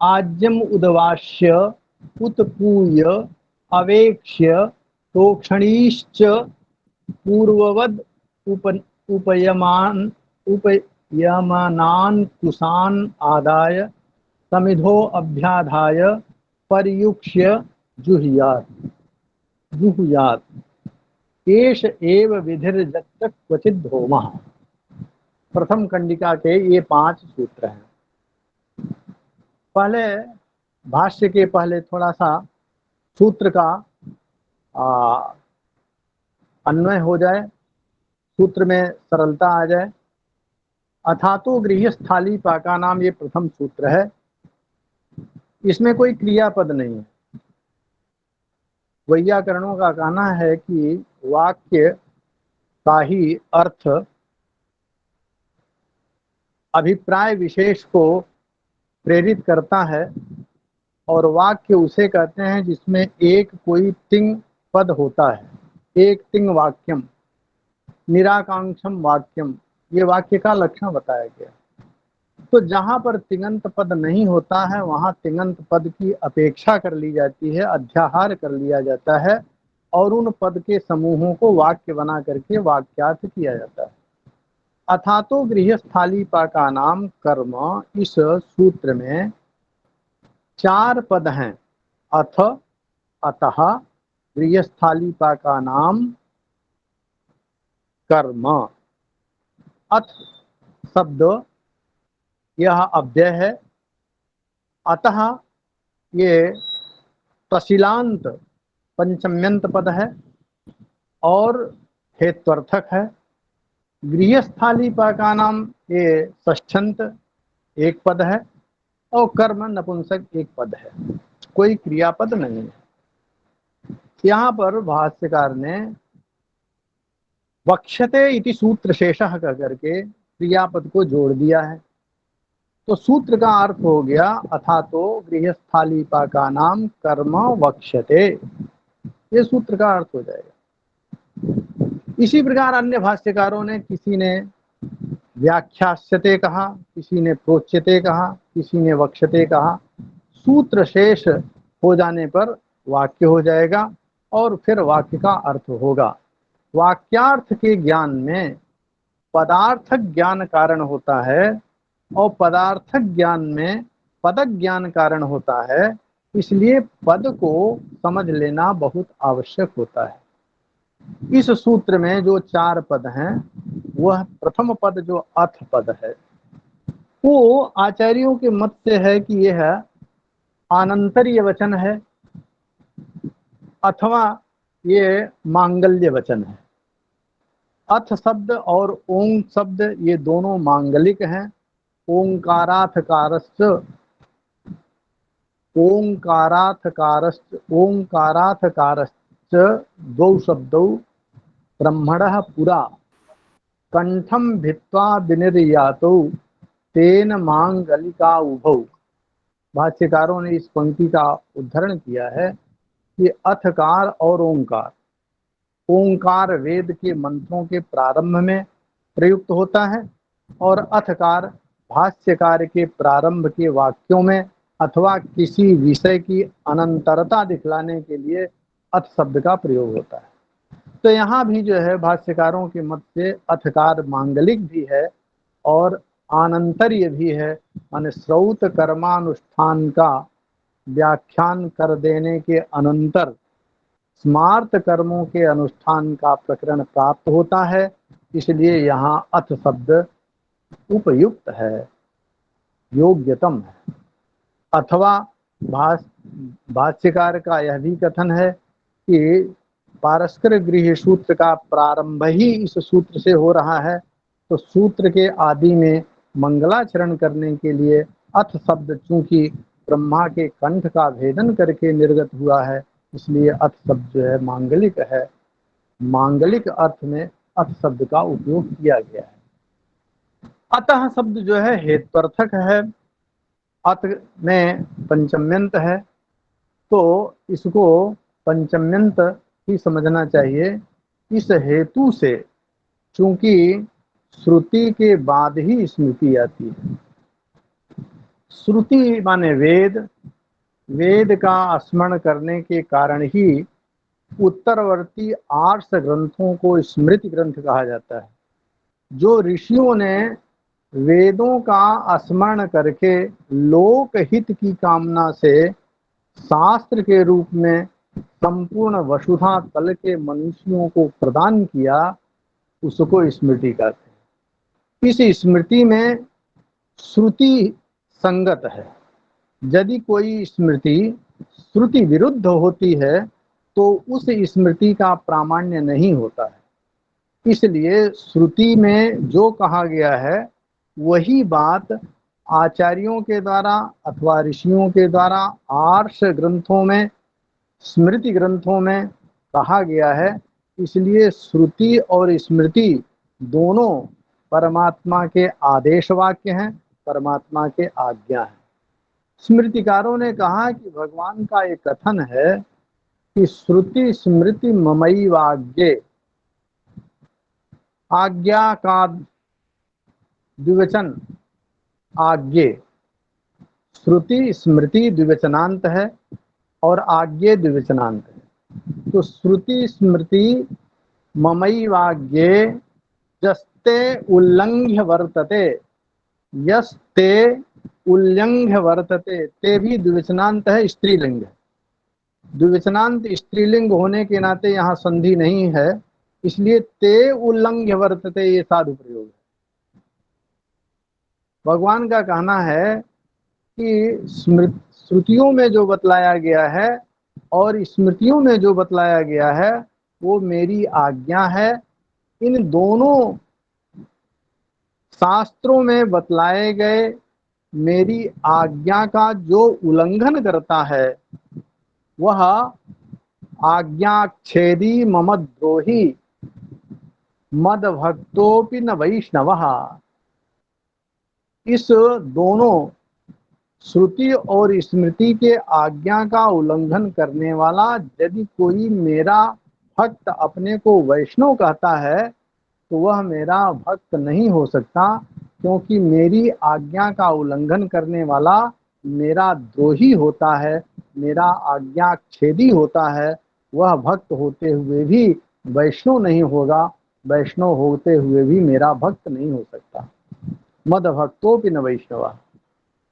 आज्यम उद्वास्य उत्पूय अवेक्ष्य प्रोक्षणीश्च पूर्ववद उपयमानान् कुशान् आदाय समिधो अभ्याधाय पर्युक्ष्य जुहुयात्। एष एव विधिर्जगत् क्वचिद् होमः। प्रथम कंडिका के ये 5 सूत्र हैं। पहले भाष्य के पहले थोड़ा सा सूत्र का अन्वय हो जाए, सूत्र में सरलता आ जाए। अथातो गृह्यस्थाली पाका नाम ये प्रथम सूत्र है। इसमें कोई क्रियापद नहीं है। वैयाकरणों का कहना है कि वाक्य का ही अर्थ अभिप्राय विशेष को प्रेरित करता है, और वाक्य उसे कहते हैं जिसमें एक कोई तिंग पद होता है। एक तिंग वाक्यम, निराकांक्षम वाक्यम, ये वाक्य का लक्षण बताया गया। तो जहां पर तिङंत पद नहीं होता है वहां तिङंत पद की अपेक्षा कर ली जाती है, अध्याहार कर लिया जाता है, और उन पद के समूहों को वाक्य बना करके वाक्यार्थ किया जाता है। अथा तो गृहस्थालीपा का नाम कर्म, इस सूत्र में 4 पद हैं। अथ, अतः, गृहस्थालीपा का नाम कर्म। अथ शब्द यह अव्यय है। अतः ये तशिलांत पंचम्यंत पद है और हेत्वर्थक है। गृहस्थालीपा का नाम ये षष्ठंत एक पद है, और कर्म नपुंसक एक पद है, कोई क्रियापद नहीं है। यहाँ पर भाष्यकार ने वक्ष्यते इति सूत्र शेषः कह करके क्रियापद को जोड़ दिया है। तो सूत्र का अर्थ हो गया अथा तो गृहस्थालीपा का नाम कर्म वक्ष्यते, ये सूत्र का अर्थ हो जाएगा। इसी प्रकार अन्य भाष्यकारों ने, किसी ने व्याख्यास्यते कहा, किसी ने प्रोच्यते कहा, किसी ने वक्ष्यते कहा। सूत्र शेष हो जाने पर वाक्य हो जाएगा और फिर वाक्य का अर्थ होगा। वाक्यार्थ के ज्ञान में पदार्थक ज्ञान कारण होता है और पदार्थक ज्ञान में पदक ज्ञान कारण होता है, इसलिए पद को समझ लेना बहुत आवश्यक होता है। इस सूत्र में जो 4 पद हैं, वह प्रथम पद जो अथ पद है, वो आचार्यों के मत से है कि यह आनंतर्य वचन है अथवा ये मांगल्य वचन है। अथ शब्द और ओं शब्द ये दोनों मांगलिक हैं। ओंकाराथकारश्च द्वौ शब्दौ ब्रह्मणः पुरा कंठम भित्वा विनिर्यातौ तेन मांगलिका उभौ। भाष्यकारों ने इस पंक्ति का उद्धरण किया है कि अथकार और ओंकार, ओंकार वेद के मंत्रों के प्रारंभ में प्रयुक्त होता है और अथकार भाष्यकार के प्रारंभ के वाक्यों में अथवा किसी विषय की अनंतरता दिखलाने के लिए अथ शब्द का प्रयोग होता है। तो यहाँ भी जो है भाष्यकारों के मत से अथकार मांगलिक भी है और आनंतर्य भी है, माने श्रौत कर्मानुष्ठान का व्याख्यान कर देने के अनंतर स्मार्त कर्मों के अनुष्ठान का प्रकरण प्राप्त होता है, इसलिए यहाँ अथ शब्द उपयुक्त है, योग्यतम है। अथवा भाष्यकार का यह भी कथन है कि पारस्कर गृह सूत्र का प्रारंभ ही इस सूत्र से हो रहा है, तो सूत्र के आदि में मंगलाचरण करने के लिए अथ शब्द चूंकि ब्रह्मा के कंठ का भेदन करके निर्गत हुआ है, इसलिए अथ शब्द जो है मांगलिक है। मांगलिक अर्थ में अथ शब्द का उपयोग किया गया है। अतः शब्द जो है हेत्वर्थक है, अत में पंचम्यंत है, तो इसको पंचम्यंत ही समझना चाहिए। इस हेतु से चूंकि श्रुति के बाद ही स्मृति आती है। श्रुति माने वेद, वेद का स्मरण करने के कारण ही उत्तरवर्ती आर्ष ग्रंथों को स्मृति ग्रंथ कहा जाता है। जो ऋषियों ने वेदों का स्मरण करके लोक हित की कामना से शास्त्र के रूप में संपूर्ण वसुधा तल के मनुष्यों को प्रदान किया, उसको स्मृति कहते हैं। इस स्मृति में श्रुति संगत है। यदि कोई स्मृति श्रुति विरुद्ध होती है तो उस स्मृति का प्रामाण्य नहीं होता है। इसलिए श्रुति में जो कहा गया है वही बात आचार्यों के द्वारा अथवा ऋषियों के द्वारा आर्ष ग्रंथों में, स्मृति ग्रंथों में कहा गया है। इसलिए श्रुति और स्मृति दोनों परमात्मा के आदेश वाक्य हैं, परमात्मा के आज्ञा है। स्मृतिकारों ने कहा कि भगवान का एक कथन है कि श्रुति स्मृति ममई वाग्ये, आज्ञा का द्विवचन आज्ञे, श्रुति स्मृति द्विवचनांत है और आज्ञे द्विवचनांत है। तो श्रुति स्मृति ममई वाग्ये यस्ते उल्लंघ्य वर्तते, यस्ते उल्लंघ्य वर्तते, ते भी द्विवचनांत है, स्त्रीलिंग है। द्विवचनांत स्त्रीलिंग होने के नाते यहाँ संधि नहीं है, इसलिए ते उल्लंघ्य वर्तते ये साधु प्रयोग है। भगवान का कहना है कि श्रुतियों में जो बतलाया गया है और स्मृतियों में जो बतलाया गया है वो मेरी आज्ञा है। इन दोनों शास्त्रों में बतलाए गए मेरी आज्ञा का जो उल्लंघन करता है वह आज्ञाच्छेदी मम द्रोही मद भक्तोपि न वैष्णवः। इस दोनों श्रुति और स्मृति के आज्ञा का उल्लंघन करने वाला यदि कोई मेरा भक्त अपने को वैष्णव कहता है तो वह मेरा भक्त नहीं हो सकता, क्योंकि मेरी आज्ञा का उल्लंघन करने वाला मेरा द्रोही होता है, मेरा आज्ञाच्छेदी होता है। वह भक्त होते हुए भी वैष्णव नहीं होगा, वैष्णव होते हुए भी मेरा भक्त नहीं हो सकता। मद भक्तोपि न वैष्णव।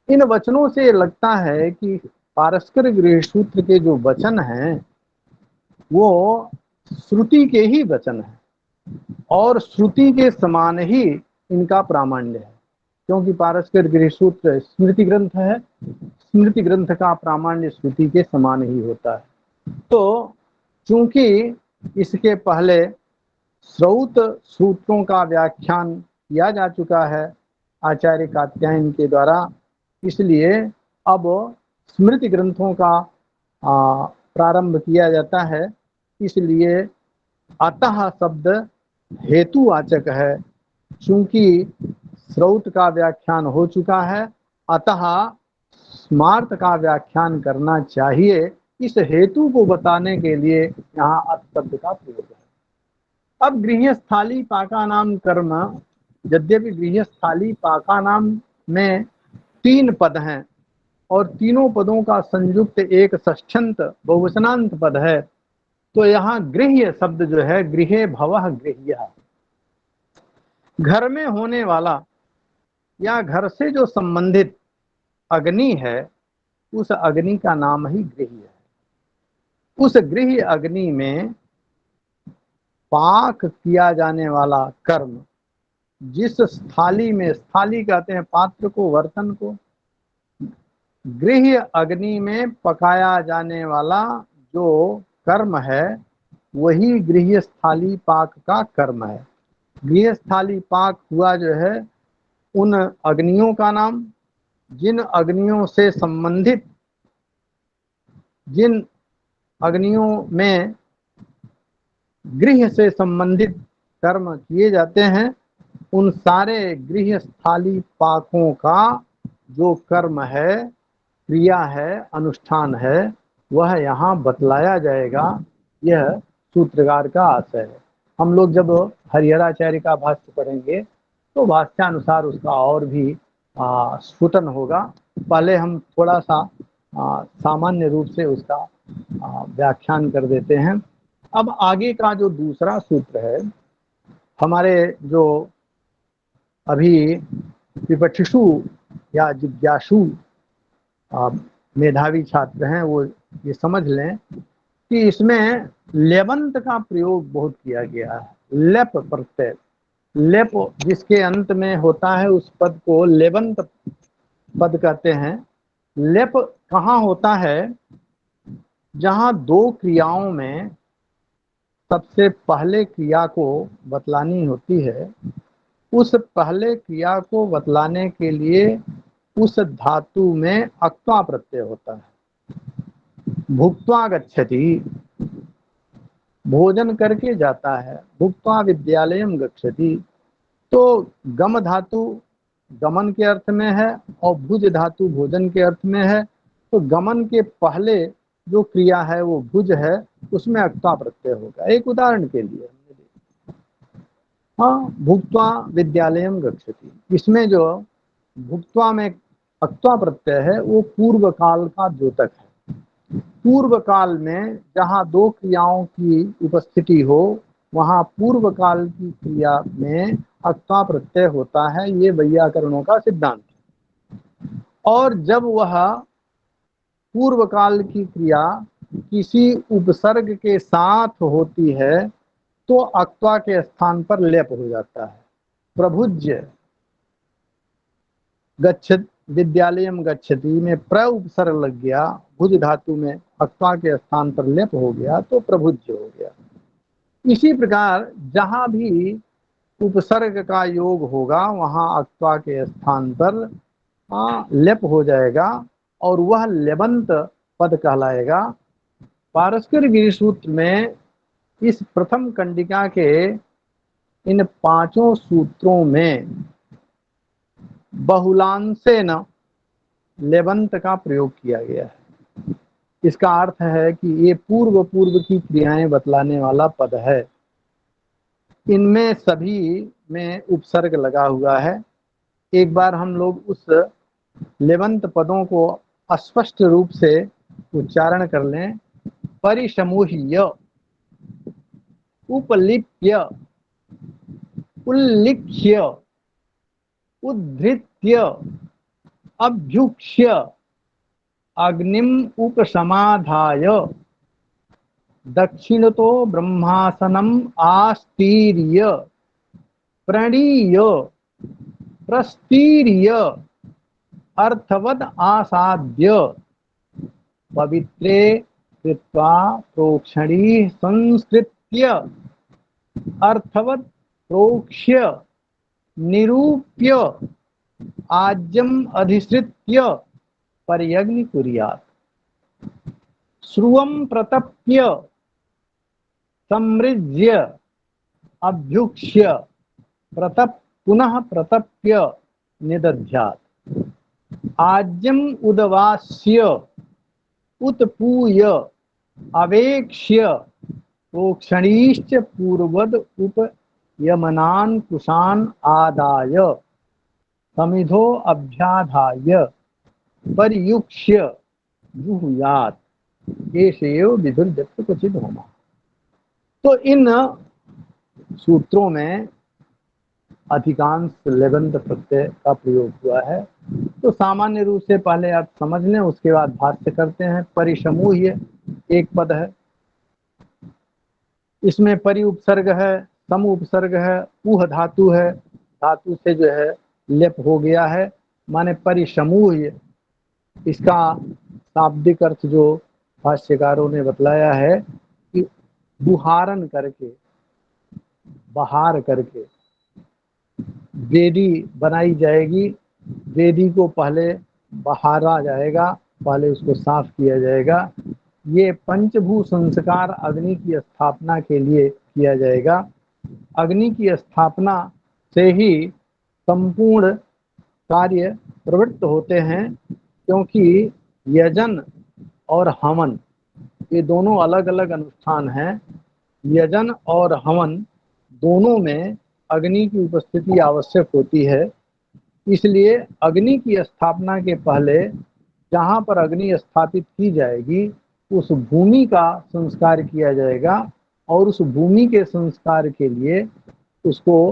इन वचनों से लगता है कि पारस्कर गृह सूत्र के जो वचन हैं वो श्रुति के ही वचन हैं और श्रुति के समान ही इनका प्रामाण्य है, क्योंकि पारस्कर गृह सूत्र स्मृति ग्रंथ है, स्मृति ग्रंथ का प्रामाण्य श्रुति के समान ही होता है। तो चूंकि इसके पहले श्रौत सूत्रों का व्याख्यान किया जा चुका है आचार्य कात्यायन के द्वारा, इसलिए अब स्मृति ग्रंथों का प्रारंभ किया जाता है। इसलिए अतः शब्द हेतुवाचक है, चूंकि श्रौत का व्याख्यान हो चुका है अतः स्मार्त का व्याख्यान करना चाहिए। इस हेतु को बताने के लिए यहाँ अत शब्द का प्रयोग है। अब गृहस्थाली पाका नाम कर्म, यद्यपि गृहस्थाली पाका नाम में 3 पद हैं और तीनों पदों का संयुक्त एक षष्ठ्यंत बहुवचनांत पद है, तो यहाँ गृह्य शब्द जो है गृहे भवः गृह्यः, घर में होने वाला या घर से जो संबंधित अग्नि है उस अग्नि का नाम ही गृह्य है। उस गृह्य अग्नि में पाक किया जाने वाला कर्म, जिस स्थाली में, स्थाली कहते हैं पात्र को, बर्तन को, गृह्य अग्नि में पकाया जाने वाला जो कर्म है वही गृह्य स्थाली पाक का कर्म है। गृह्य स्थाली पाक हुआ जो है उन अग्नियों का नाम जिन अग्नियों से संबंधित, जिन अग्नियों में गृह से संबंधित कर्म किए जाते हैं, उन सारे गृह स्थाली पाकों का जो कर्म है, क्रिया है, अनुष्ठान है, वह यहाँ बतलाया जाएगा। यह सूत्रकार का आशय है। हम लोग जब हरिहराचार्य का भाष्य पढ़ेंगे तो भाष्यानुसार उसका और भी स्फुटन होगा। पहले हम थोड़ा सा सामान्य रूप से उसका व्याख्यान कर देते हैं। अब आगे का जो दूसरा सूत्र है, हमारे जो अभी विपक्षिषु या जिज्ञासु मेधावी छात्र हैं वो ये समझ लें कि इसमें लेबंत का प्रयोग बहुत किया गया है। लेप प्रत्यय, लेप जिसके अंत में होता है उस पद को लेबंत पद कहते हैं। लेप कहाँ होता है? जहाँ 2 क्रियाओं में सबसे पहले क्रिया को बतलानी होती है, उस पहले क्रिया को बतलाने के लिए उस धातु में अक्त्वा प्रत्यय होता है। भुक्त्वा गच्छति, भोजन करके जाता है। भुक्त्वा विद्यालयम गच्छति, तो गम धातु गमन के अर्थ में है और भुज धातु भोजन के अर्थ में है। तो गमन के पहले जो क्रिया है वो भुज है, उसमें अक्ता प्रत्यय होगा। एक उदाहरण के लिए हाँ, भुक्त्वा विद्यालयम गच्छति, इसमें जो भुक्त्वा में अक्ता प्रत्यय है वो पूर्व काल का द्योतक है। पूर्व काल में जहाँ दो क्रियाओं की उपस्थिति हो वहाँ पूर्व काल की क्रिया में अक्ता प्रत्यय होता है, ये वैयाकरणों का सिद्धांत है। और जब वह पूर्व काल की क्रिया किसी उपसर्ग के साथ होती है तो अक्त्वा के स्थान पर लेप हो जाता है। प्रभुज्य गच्छत विद्यालयम गच्छति में प्र उपसर्ग लग गया, भुज धातु में अक्त्वा के स्थान पर लेप हो गया तो प्रभुज्य हो गया। इसी प्रकार जहां भी उपसर्ग का योग होगा वहां अक्त्वा के स्थान पर लेप हो जाएगा और वह लेबंत पद कहलाएगा। पारस्कर गिरि सूत्र में इस प्रथम कंडिका के इन पांचों सूत्रों में बहुलांशेन लेबंत का प्रयोग किया गया है। इसका अर्थ है कि ये पूर्व पूर्व की क्रियाएं बतलाने वाला पद है। इनमें सभी में उपसर्ग लगा हुआ है। एक बार हम लोग उस लेबंत पदों को स्पष्ट रूप से उच्चारण कर लें। परिसमूह्य, उपलिप्य, उल्लिख्य, उद्धृत्य, अभ्युक्ष्य, अग्निम उपसमाधाय, दक्षिणतो ब्रह्मासनम आस्तीर्य, प्रणीय, प्रस्तीर्य, अर्थवद आसाद्य, पवित्रे कृत्वा प्रोक्षणी संस्कृत्य, अर्थवद प्रोक्ष्य, निरूप्य, आज्यम अधिसृत्य पर्यग्नि कुर्यात्। श्रुवं प्रतप्य, समृज्य, अभ्युक्ष्य, पुनः प्रतप्य निदध्यात्। आज्यम उदवास्य, उत्पूय, अवेक्ष्य, प्रोक्षणीश्च पूर्वद उपयमनान् कुशान् आदाय, समिधो अभ्याधाय, पर्युक्ष्य जुहुयात्। एषेव विधुर्जप्त क्वचिद् होमः। तो इन सूत्रों में अधिकांश लेबंत प्रत्यय का प्रयोग हुआ है। तो सामान्य रूप से पहले आप समझ लें, उसके बाद भाष्य करते हैं। परिसमूह्य एक पद है, इसमें परि उपसर्ग है, सम उपसर्ग है, उह धातु है, धातु से जो है लेप हो गया है, माने परिसमूह्य। इसका शाब्दिक अर्थ जो भाष्यकारों ने बतलाया है कि बुहारन करके, बहार करके वेदी बनाई जाएगी। वेदी को पहले बहारा जाएगा, पहले उसको साफ किया जाएगा। ये पंचभू संस्कार अग्नि की स्थापना के लिए किया जाएगा। अग्नि की स्थापना से ही संपूर्ण कार्य प्रवृत्त होते हैं, क्योंकि यजन और हवन ये दोनों अलग अलग अनुष्ठान हैं। यजन और हवन दोनों में अग्नि की उपस्थिति आवश्यक होती है। इसलिए अग्नि की स्थापना के पहले जहाँ पर अग्नि स्थापित की जाएगी उस भूमि का संस्कार किया जाएगा और उस भूमि के संस्कार के लिए उसको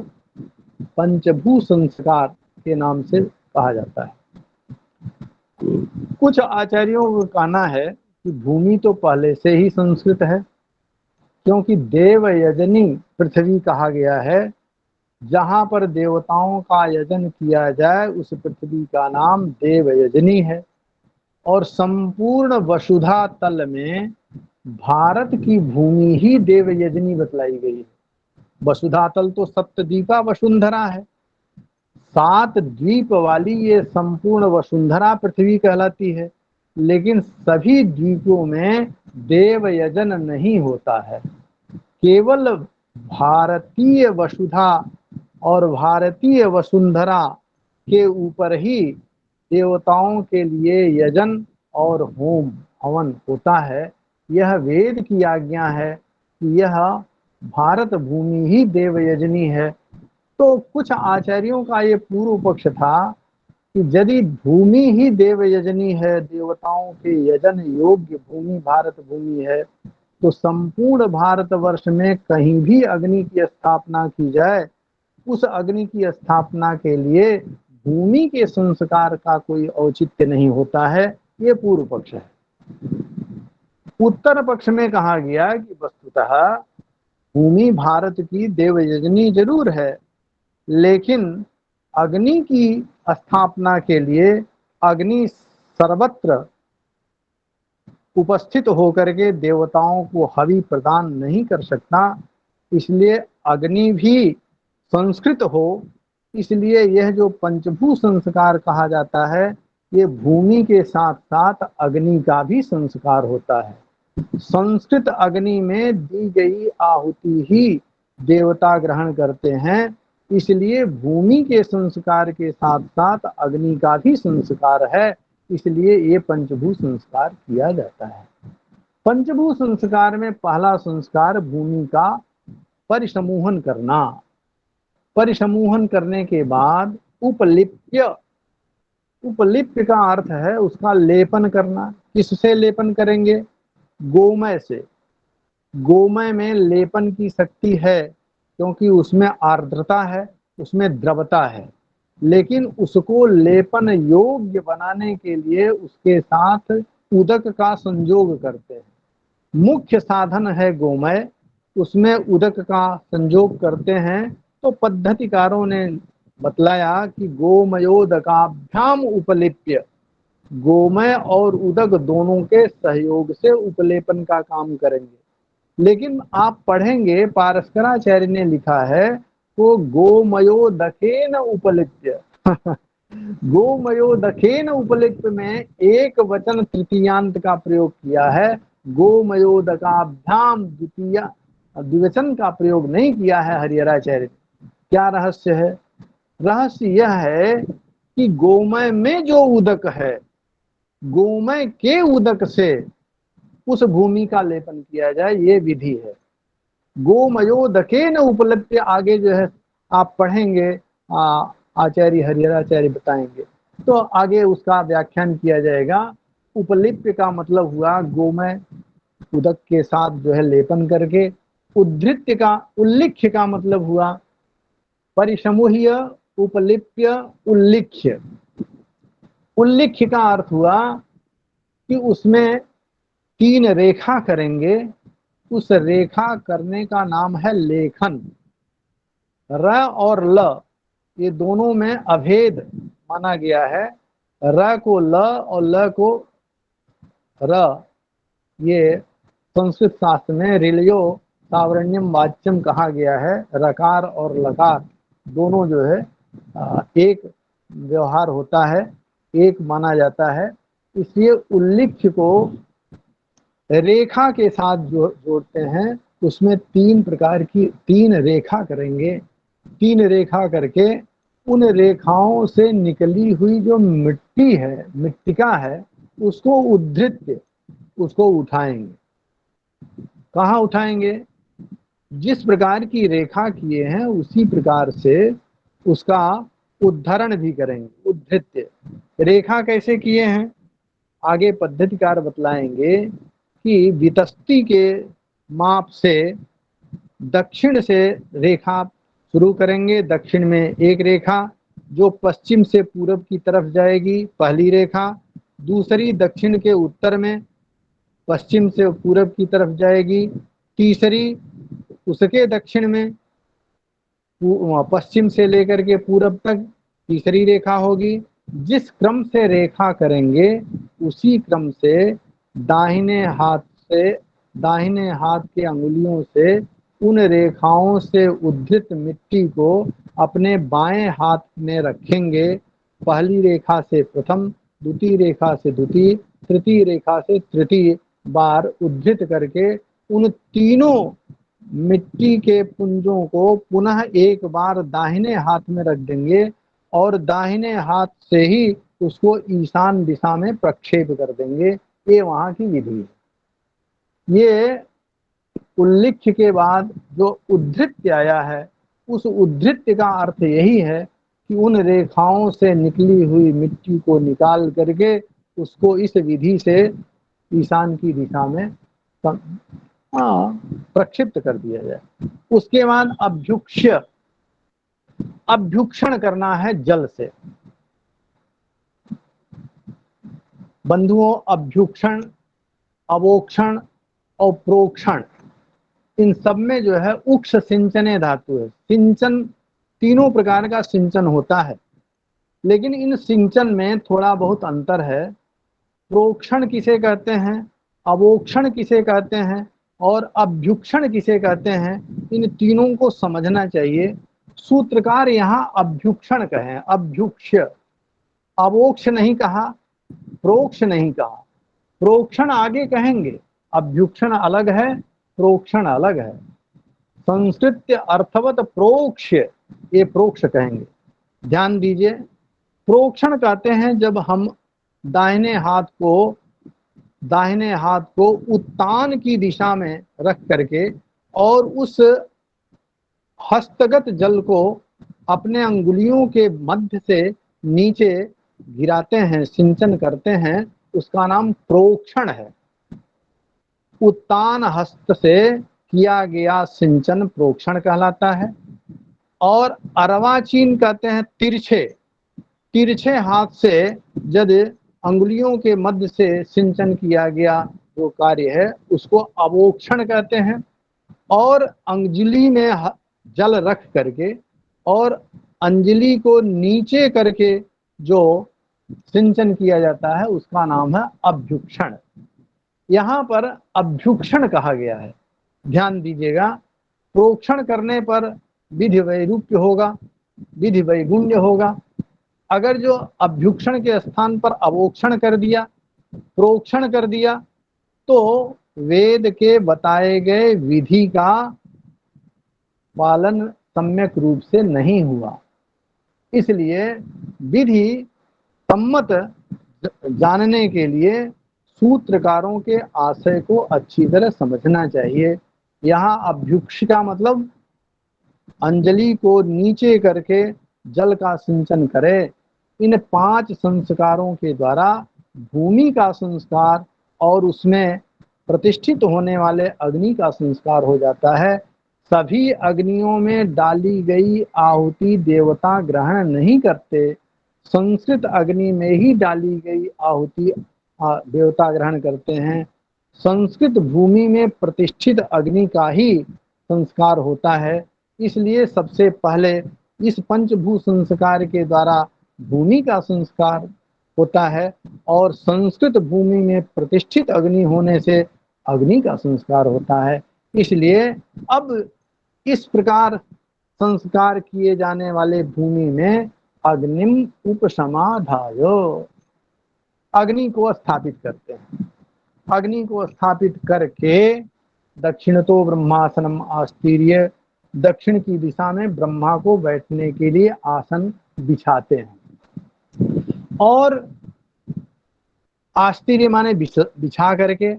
पंचभू संस्कार के नाम से कहा जाता है। कुछ आचार्यों का कहना है कि भूमि तो पहले से ही संस्कृत है, क्योंकि देव यजनी पृथ्वी कहा गया है। जहाँ पर देवताओं का यजन किया जाए उस पृथ्वी का नाम देव यजनी है। और संपूर्ण वसुधा तल में भारत की भूमि ही देव यजनी बतलाई गई है। वसुधा तल तो सप्तद्वीपा वसुंधरा है, 7 द्वीप वाली ये संपूर्ण वसुंधरा पृथ्वी कहलाती है। लेकिन सभी द्वीपों में देव यजन नहीं होता है, केवल भारतीय वसुधा और भारतीय वसुंधरा के ऊपर ही देवताओं के लिए यजन और होम हवन होता है। यह वेद की आज्ञा है कि यह भारत भूमि ही देवयजनी है। तो कुछ आचार्यों का ये पूर्व पक्ष था कि यदि भूमि ही देवयजनी है, देवताओं के यजन योग्य भूमि भारत भूमि है, तो संपूर्ण भारतवर्ष में कहीं भी अग्नि की स्थापना की जाए, उस अग्नि की स्थापना के लिए भूमि के संस्कार का कोई औचित्य नहीं होता है। ये पूर्व पक्ष है। उत्तर पक्ष में कहा गया कि वस्तुतः भूमि भारत की देवयजनी जरूर है, लेकिन अग्नि की स्थापना के लिए अग्नि सर्वत्र उपस्थित होकर के देवताओं को हवि प्रदान नहीं कर सकता, इसलिए अग्नि भी संस्कृत हो। इसलिए यह जो पंचभू संस्कार कहा जाता है, ये भूमि के साथ साथ अग्नि का भी संस्कार होता है। संस्कृत अग्नि में दी गई आहुति ही देवता ग्रहण करते हैं, इसलिए भूमि के संस्कार के साथ साथ अग्नि का भी संस्कार है, इसलिए ये पंचभू संस्कार किया जाता है। पंचभू संस्कार में पहला संस्कार भूमि का परिसमूहन करना। परिसमूहन करने के बाद उपलिप्य, उपलिप्य का अर्थ है उसका लेपन करना। किससे लेपन करेंगे? गोमय से। गोमय में लेपन की शक्ति है क्योंकि उसमें आर्द्रता है, उसमें द्रवता है, लेकिन उसको लेपन योग्य बनाने के लिए उसके साथ उदक का संयोग करते हैं। मुख्य साधन है गोमय, उसमें उदक का संयोग करते हैं। तो पद्धतिकारों ने बतलाया कि गोमयोदकाभ्याम उपलिप्य, गोमय और उदक दोनों के सहयोग से उपलेपन का काम करेंगे। लेकिन आप पढ़ेंगे पारस्कराचार्य ने लिखा है तो गोमयोदकेन उपलिप्य गोमयोदकेन उपलिप्य में एक वचन तृतीयांत का प्रयोग किया है, गोमयोदकाभ्याम द्विवचन का प्रयोग नहीं किया है हरिहराचार्य ने। क्या रहस्य है? रहस्य यह है कि गोमय में जो उदक है, गोमय के उदक से उस भूमि का लेपन किया जाए, ये विधि है। गोमयोदकेन उपलिप्य आगे जो है आप पढ़ेंगे, आचार्य हरिहराचार्य बताएंगे, तो आगे उसका व्याख्यान किया जाएगा। उपलिप्य का मतलब हुआ गोमय उदक के साथ जो है लेपन करके। उद्धृत्य का, उल्लिख्य का मतलब हुआ परिसमूह्य, उपलिप्य, उल्लिख्य। उल्लिख्य का अर्थ हुआ कि उसमें 3 रेखा करेंगे, उस रेखा करने का नाम है लेखन। र और ल ये दोनों में अभेद माना गया है। र को ल और ल को र, ये संस्कृत शास्त्र में रिलयो सावरण्यम वाच्यम कहा गया है। रकार और लकार दोनों जो है एक व्यवहार होता है, एक माना जाता है। इसलिए उल्लिख्य को रेखा के साथ जोड़ते हैं, उसमें 3 प्रकार की 3 रेखा करेंगे। 3 रेखा करके उन रेखाओं से निकली हुई जो मिट्टी है, मिट्टिका है, उसको उद्धृत्य, उसको उठाएंगे। कहाँ उठाएंगे? जिस प्रकार की रेखा किए हैं उसी प्रकार से उसका उद्धरण भी करेंगे। उद्धृत्य रेखा कैसे किए हैं आगे पद्धतिकार बतलाएंगे कि वितस्ती के माप से दक्षिण से रेखा शुरू करेंगे। दक्षिण में एक रेखा जो पश्चिम से पूरब की तरफ जाएगी, पहली रेखा। दूसरी दक्षिण के उत्तर में पश्चिम से पूरब की तरफ जाएगी। तीसरी उसके दक्षिण में पश्चिम से लेकर के पूरब तक तीसरी रेखा होगी। जिस क्रम से रेखा करेंगे उसी क्रम से दाहिने हाथ के अंगुलियों से उन रेखाओं से उद्धृत मिट्टी को अपने बाएं हाथ में रखेंगे। पहली रेखा से प्रथम, द्वितीय रेखा से द्वितीय, तृतीय रेखा से तृतीय बार उद्धृत करके उन तीनों मिट्टी के पुंजों को पुनः एक बार दाहिने हाथ में रख देंगे और दाहिने हाथ से ही उसको ईशान दिशा में प्रक्षेप कर देंगे। ये वहां की विधि है। ये उल्लिख्य के बाद जो उद्धृत्य आया है, उस उद्धृत्य का अर्थ यही है कि उन रेखाओं से निकली हुई मिट्टी को निकाल करके उसको इस विधि से ईशान की दिशा में प्रक्षिप्त कर दिया जाए। उसके बाद अभ्युक्षण करना है जल से। बंधुओं, अभ्युक्षण, अवोक्षण और प्रोक्षण, इन सब में जो है उक्ष सिंचने धातु है। सिंचन, तीनों प्रकार का सिंचन होता है, लेकिन इन सिंचन में थोड़ा बहुत अंतर है। प्रोक्षण किसे कहते हैं, अवोक्षण किसे कहते हैं और अभ्युक्षण किसे कहते हैं, इन तीनों को समझना चाहिए। सूत्रकार यहाँ अभ्युक्षण कहे, अभ्युक्ष्य, अवोक्ष नहीं कहा, प्रोक्ष नहीं कहा। प्रोक्षण आगे कहेंगे, अभ्युक्षण अलग है, प्रोक्षण अलग है। संस्कृत अर्थवत प्रोक्ष्य, ये प्रोक्ष कहेंगे। ध्यान दीजिए, प्रोक्षण कहते हैं जब हम दाहिने हाथ को उत्तान की दिशा में रख करके और उस हस्तगत जल को अपने अंगुलियों के मध्य से नीचे गिराते हैं, सिंचन करते हैं, उसका नाम प्रोक्षण है। उत्तान हस्त से किया गया सिंचन प्रोक्षण कहलाता है। और अर्वाचीन कहते हैं तिरछे हाथ से जब अंगुलियों के मध्य से सिंचन किया गया जो कार्य है उसको अवोक्षण कहते हैं। और अंजलि में जल रख करके और अंजलि को नीचे करके जो सिंचन किया जाता है उसका नाम है अभ्युक्षण। यहाँ पर अभ्युक्षण कहा गया है, ध्यान दीजिएगा। प्रोक्षण करने पर विधि वैरूप्य होगा, विधि वैगुण्य होगा। अगर जो अभ्युक्षण के स्थान पर अवोक्षण कर दिया, प्रोक्षण कर दिया, तो वेद के बताए गए विधि का पालन सम्यक रूप से नहीं हुआ। इसलिए विधि सम्मत जानने के लिए सूत्रकारों के आशय को अच्छी तरह समझना चाहिए। यहाँ अभ्युक्ष का मतलब अंजलि को नीचे करके जल का सिंचन करे। इन 5 संस्कारों के द्वारा भूमि का संस्कार और उसमें प्रतिष्ठित होने वाले अग्नि का संस्कार हो जाता है। सभी अग्नियों में डाली गई आहुति देवता ग्रहण नहीं करते, संस्कृत अग्नि में ही डाली गई आहुति देवता ग्रहण करते हैं। संस्कृत भूमि में प्रतिष्ठित अग्नि का ही संस्कार होता है। इसलिए सबसे पहले इस पंचभूत संस्कार के द्वारा भूमि का संस्कार होता है और संस्कृत भूमि में प्रतिष्ठित अग्नि होने से अग्नि का संस्कार होता है। इसलिए अब इस प्रकार संस्कार किए जाने वाले भूमि में अग्निम उपसमाधायो, अग्नि को स्थापित करते हैं। अग्नि को स्थापित करके दक्षिणतो ब्रह्मासनम आस्तीर्य, दक्षिण की दिशा में ब्रह्मा को बैठने के लिए आसन बिछाते हैं। और आस्तीर्य माने बिछा करके,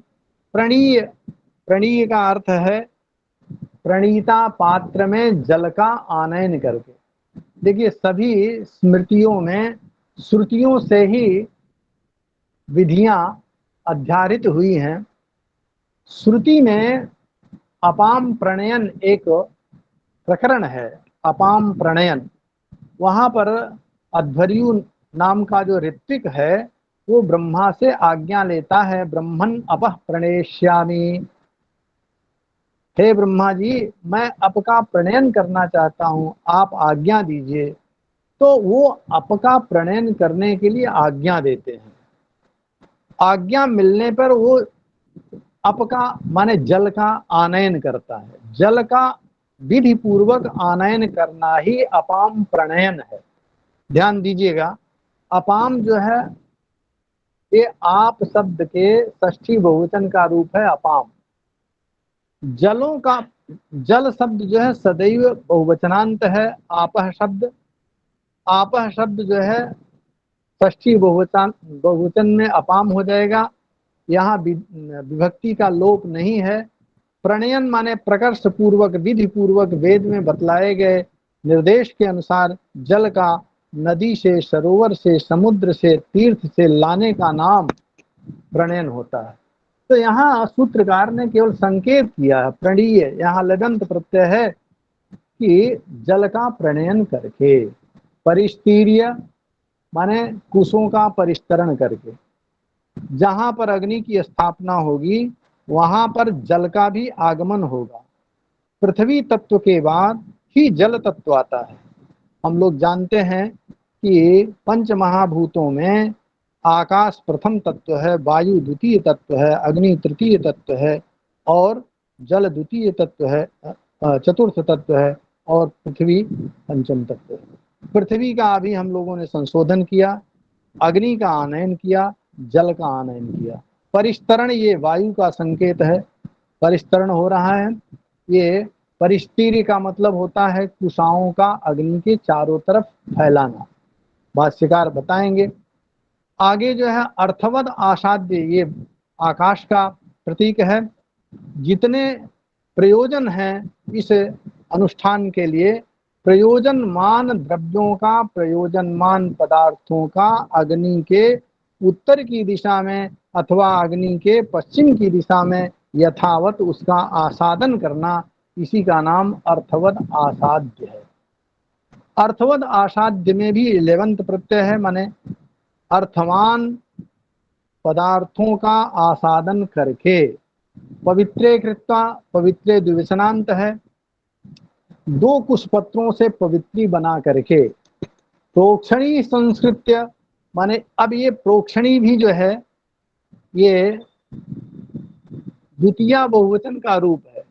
प्रणीय का अर्थ है प्रणीता पात्र में जल का आनयन करके। देखिए, सभी स्मृतियों में श्रुतियों से ही विधियां अध्यारित हुई हैं। श्रुति में अपाम प्रणयन एक प्रकरण है, अपाम प्रणयन। वहां पर अध्वर्यु नाम का जो ऋत्विक है वो ब्रह्मा से आज्ञा लेता है, ब्रह्मन अपः प्रणेष्यामि, हे ब्रह्मा जी मैं अप का प्रणयन करना चाहता हूँ, आप आज्ञा दीजिए। तो वो अप का प्रणयन करने के लिए आज्ञा देते हैं। आज्ञा मिलने पर वो अप का माने जल का आनयन करता है। जल का विधि पूर्वक आनयन करना ही अपाम प्रणयन है। ध्यान दीजिएगा, अपाम जो है ये आप शब्द के षष्ठी बहुवचन का रूप है अपाम। जलों का, जल शब्द जो है सदैव बहुवचनांत है। आपह शब्द, आपह शब्द जो है षष्ठी बहुवचन में अपाम हो जाएगा। यहाँ विभक्ति का लोप नहीं है। प्रणयन माने प्रकर्ष पूर्वक, विधि पूर्वक वेद में बतलाए गए निर्देश के अनुसार जल का नदी से, सरोवर से, समुद्र से, तीर्थ से लाने का नाम प्रणयन होता है। तो यहाँ सूत्रकार ने केवल संकेत किया है, प्रणीय, यहाँ लगंत प्रत्यय है कि जल का प्रणयन करके, परिस्तीर्य माने कुशों का परिस्तरण करके। जहां पर अग्नि की स्थापना होगी वहां पर जल का भी आगमन होगा। पृथ्वी तत्व के बाद ही जल तत्व आता है। हम लोग जानते हैं कि पंच महाभूतों में आकाश प्रथम तत्व है, वायु द्वितीय तत्व है, अग्नि तृतीय तत्व है और जल द्वितीय तत्व है, चतुर्थ तत्व है और पृथ्वी पंचम तत्व है। पृथ्वी का अभी हम लोगों ने संशोधन किया, अग्नि का आनयन किया, जल का आनयन किया। परिस्तरण ये वायु का संकेत है, परिस्तरण हो रहा है। ये परिस्तीर्य का मतलब होता है कुशाओं का अग्नि के चारों तरफ फैलाना, भाष्यकार बताएंगे। आगे जो है अर्थवद आसाध्य, ये आकाश का प्रतीक है। जितने प्रयोजन हैं इस अनुष्ठान के लिए, प्रयोजनमान द्रव्यों का, प्रयोजनमान पदार्थों का अग्नि के उत्तर की दिशा में अथवा अग्नि के पश्चिम की दिशा में यथावत उसका आसादन करना, इसी का नाम अर्थवद आसाध्य है। अर्थवद आसाध्य में भी 11th प्रत्यय है, माने अर्थवान पदार्थों का आसादन करके। पवित्रे कृत्वा, पवित्रे द्विवचनांत है, दो कुशपत्रों से पवित्री बना करके। प्रोक्षणी संस्कृत्य माने, अब ये प्रोक्षणी भी जो है ये द्वितीय बहुवचन का रूप है।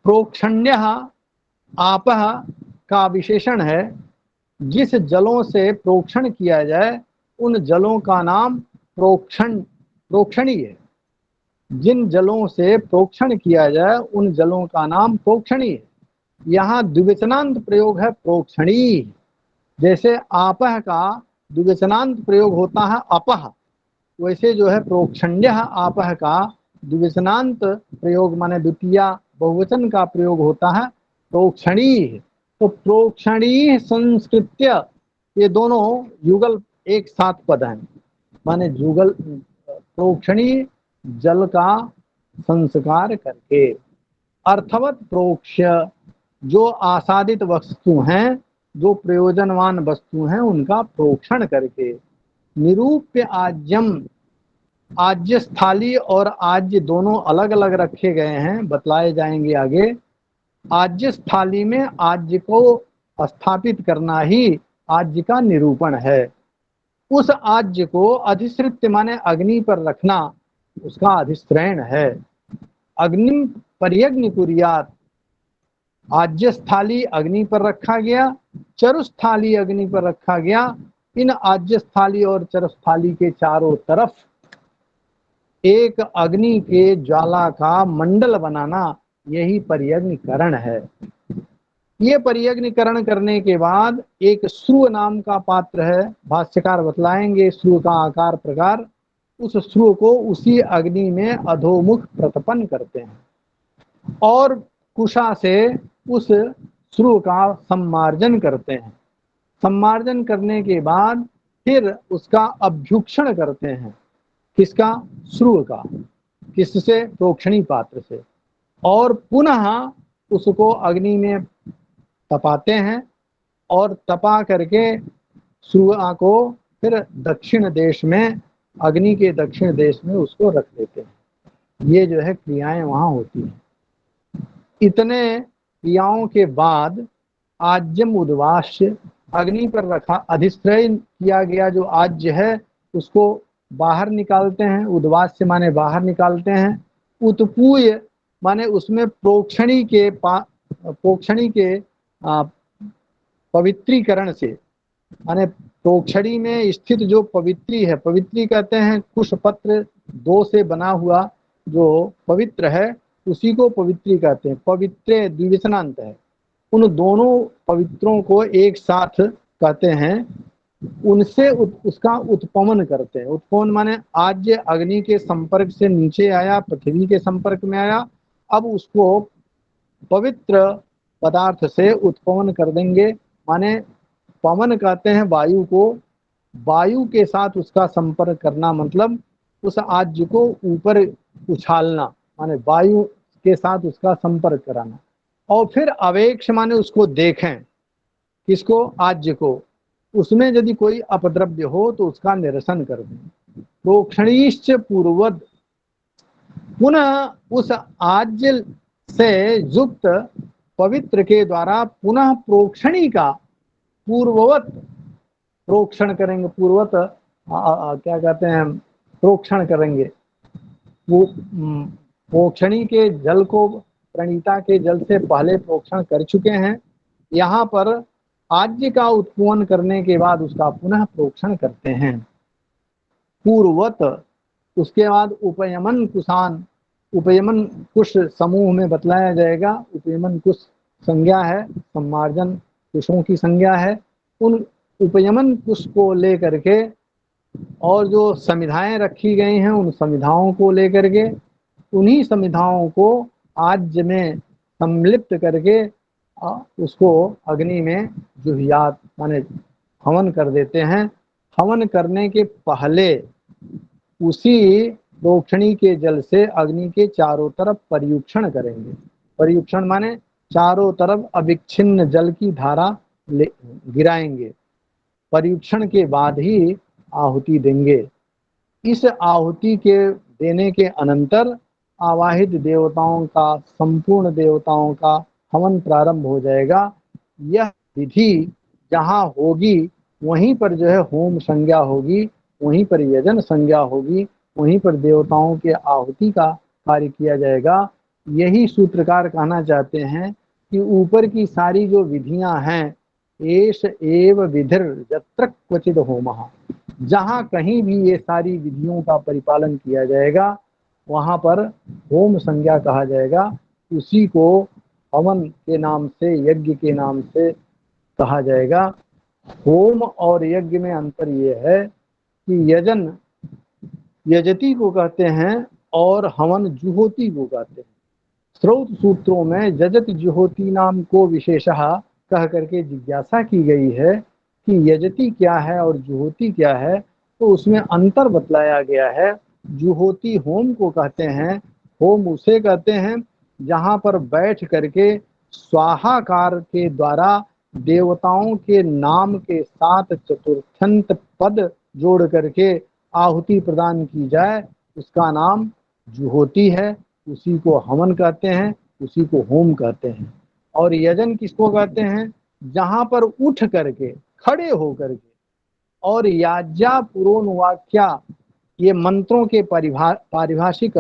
प्रोक्षण्य आपह का विशेषण है। जिस जलों से प्रोक्षण किया जाए उन जलों का नाम प्रोक्षणी है। जिन जलों से प्रोक्षण किया जाए उन जलों का नाम प्रोक्षणी है। यहाँ द्विवचनांत प्रयोग है प्रोक्षणी। जैसे आपह का द्विवचनांत प्रयोग होता है अपह, वैसे जो है प्रोक्षण्य आपह का द्विवचनांत प्रयोग माने द्वितीय बहुवचन का प्रयोग होता है प्रोक्षणी। तो प्रोक्षणी संस्कृत्य, ये दोनों युगल एक साथ पद हैं, माने जुगल। प्रोक्षणी जल का संस्कार करके। अर्थवत प्रोक्ष्य, जो आसादित वस्तु हैं, जो प्रयोजनवान वस्तु हैं, उनका प्रोक्षण करके। निरूप्य आज्यम, आज्य स्थाली और आज्य दोनों अलग अलग रखे गए हैं, बतलाए जाएंगे आगे। आज्य स्थाली में आज्य को स्थापित करना ही आज्य का निरूपण है। उस आज्य को अधिश्रित्य माने अग्नि पर रखना उसका अधिश्रयण है। अग्नि पर्यग्नि कुर्यात, आज्य स्थाली अग्नि पर रखा गया, चरुस्थाली अग्नि पर रखा गया। इन आज्य स्थाली और चरुस्थाली के चारों तरफ एक अग्नि के ज्वाला का मंडल बनाना, यही पर्यग्निकरण है। ये पर्यग्निकरण करने के बाद एक श्रुव नाम का पात्र है, भाष्यकार बतलाएंगे श्रुव का आकार प्रकार। उस श्रुव को उसी अग्नि में अधोमुख प्रतपन करते हैं और कुशा से उस श्रुव का सम्मार्जन करते हैं। सम्मार्जन करने के बाद फिर उसका अभ्युक्षण करते हैं। किसका? श्रुव का। किससे? प्रोक्षणी पात्र से। और पुनः उसको अग्नि में तपाते हैं और तपा करके श्रुआ को फिर दक्षिण देश में, अग्नि के दक्षिण देश में उसको रख देते हैं। ये जो है क्रियाएं वहां होती हैं। इतने क्रियाओं के बाद आज्यम उद्वास्य, अग्नि पर रखा अधिश्रय किया गया जो आज्य है उसको बाहर निकालते हैं। उद्वास्य माने बाहर निकालते हैं। उत्पूय माने उसमें प्रोक्षणी के पवित्रीकरण से, माने प्रोक्षणी में स्थित जो पवित्री है, पवित्री कहते हैं कुशपत्र 2 से बना हुआ जो पवित्र है, उसी को पवित्री कहते हैं। पवित्र द्विवचनांत है, उन दोनों पवित्रों को एक साथ कहते हैं। उनसे उसका उत्पमन करते हैं। उत्पमन माने आज अग्नि के संपर्क से नीचे आया, पृथ्वी के संपर्क में आया, अब उसको पवित्र पदार्थ से उत्पमन कर देंगे। माने पवन कहते हैं वायु को, वायु के साथ उसका संपर्क करना मतलब उस आज्य को ऊपर उछालना, माने वायु के साथ उसका संपर्क कराना। और फिर अवेक्ष माने उसको देखें, किसको? आज्य को। उसमें यदि कोई अपद्रव्य हो तो उसका निरसन कर दें। प्रोक्षणीश्च पूर्वद, पुनः उस आज्य से युक्त पवित्र के द्वारा पुनः प्रोक्षणी का पूर्ववत प्रोक्षण करेंगे। पूर्ववत क्या कहते हैं? प्रोक्षण करेंगे। वो प्रोक्षणी के जल को प्रणीता के जल से पहले प्रोक्षण कर चुके हैं। यहाँ पर आज्य का उत्पन्न करने के बाद उसका पुनः प्रोक्षण करते हैं पूर्ववत। उसके बाद उपयमन कुशान, उपयमन कुश समूह में बतलाया जाएगा। उपयमन कुश संज्ञा है, सम्मार्जन कुशों की संज्ञा है। उन उपयमन कुश को लेकर के और जो समिधाएं रखी गई हैं उन समिधाओं को लेकर के, उन्हीं समिधाओं को आज्य में सम्मिलित करके उसको अग्नि में जुहियात माने हवन कर देते हैं। हवन करने के पहले उसी प्रोक्षणी के जल से अग्नि के चारों तरफ पर्युक्षण करेंगे। पर्युक्षण माने चारों तरफ अविच्छिन्न जल की धारा गिराएंगे। पर्युक्षण के बाद ही आहुति देंगे। इस आहुति के देने के अनंतर आवाहित देवताओं का, संपूर्ण देवताओं का हवन प्रारंभ हो जाएगा। यह विधि जहाँ होगी वहीं पर जो है होम संज्ञा होगी, वहीं पर यजन संज्ञा होगी, वहीं पर देवताओं के आहुति का कार्य किया जाएगा। यही सूत्रकार कहना चाहते हैं कि ऊपर की सारी जो विधियां हैं, एष एव विधिर यत्र क्वचिद होमः, जहाँ कहीं भी ये सारी विधियों का परिपालन किया जाएगा वहाँ पर होम संज्ञा कहा जाएगा। उसी को हवन के नाम से, यज्ञ के नाम से कहा जाएगा। होम और यज्ञ में अंतर ये है कि यजन यजति को कहते हैं और हवन जुहोति को कहते हैं। स्रोत सूत्रों में यजत जुहोति नाम को विशेषः कह करके जिज्ञासा की गई है कि यजति क्या है और जुहोति क्या है, तो उसमें अंतर बतलाया गया है। जुहोति होम को कहते हैं। होम उसे कहते हैं जहाँ पर बैठ करके स्वाहाकार के द्वारा देवताओं के नाम के साथ चतुर्थ्यंत पद जोड़ करके आहुति प्रदान की जाए, उसका नाम जुहोति है। उसी को हवन कहते हैं, उसी को होम कहते हैं। और यजन किसको कहते हैं? जहाँ पर उठ करके, खड़े होकर के और याज्ञा पुरोनुवाक्या, ये मंत्रों के पारिभाषिक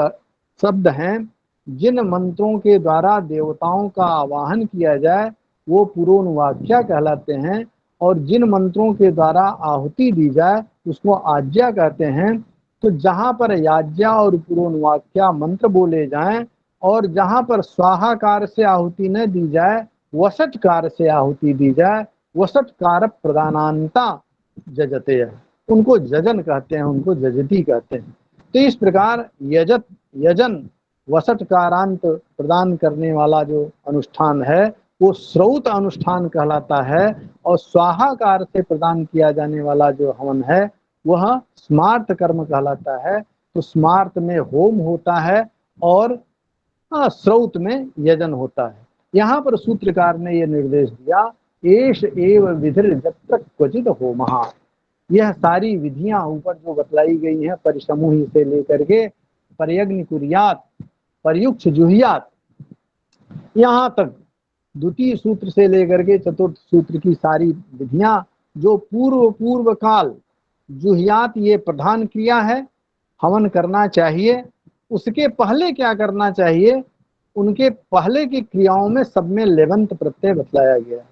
शब्द हैं। जिन मंत्रों के द्वारा देवताओं का आवाहन किया जाए वो पुरोनुवाक्या कहलाते हैं, और जिन मंत्रों के द्वारा आहुति दी जाए उसको आज्ञा कहते हैं। तो जहाँ पर याज्ञा और पुरोनुवाक्या मंत्र बोले जाएं और जहाँ पर स्वाहाकार से आहुति न दी जाए, वसटकार से आहुति दी जाए, वसटकार प्रदानांता जजते है, उनको जजन कहते हैं, उनको जजती कहते हैं। तो इस प्रकार यजत, यजन, वसटकारांत प्रदान करने वाला जो अनुष्ठान है वो श्रौत अनुष्ठान कहलाता है, और स्वाहाकार से प्रदान किया जाने वाला जो हवन है वह स्मार्त कर्म कहलाता है। तो स्मार्त में होम होता है और श्रौत में यजन होता है। यहाँ पर सूत्रकार ने यह निर्देश दिया, एष एव विधिर यत्र क्वचिद होमः। यह सारी विधियां ऊपर जो बतलाई गई हैं, परिसमूही से लेकर के पर्यग्नि कुर्यात, पर्युक्त जुहियात, यहाँ तक द्वितीय सूत्र से लेकर के चतुर्थ सूत्र की सारी विधियां जो पूर्व काल जुहियात ये प्रधान क्रिया है, हवन करना चाहिए। उसके पहले क्या करना चाहिए? उनके पहले की क्रियाओं में सब में लेवंत प्रत्यय बतलाया गया है।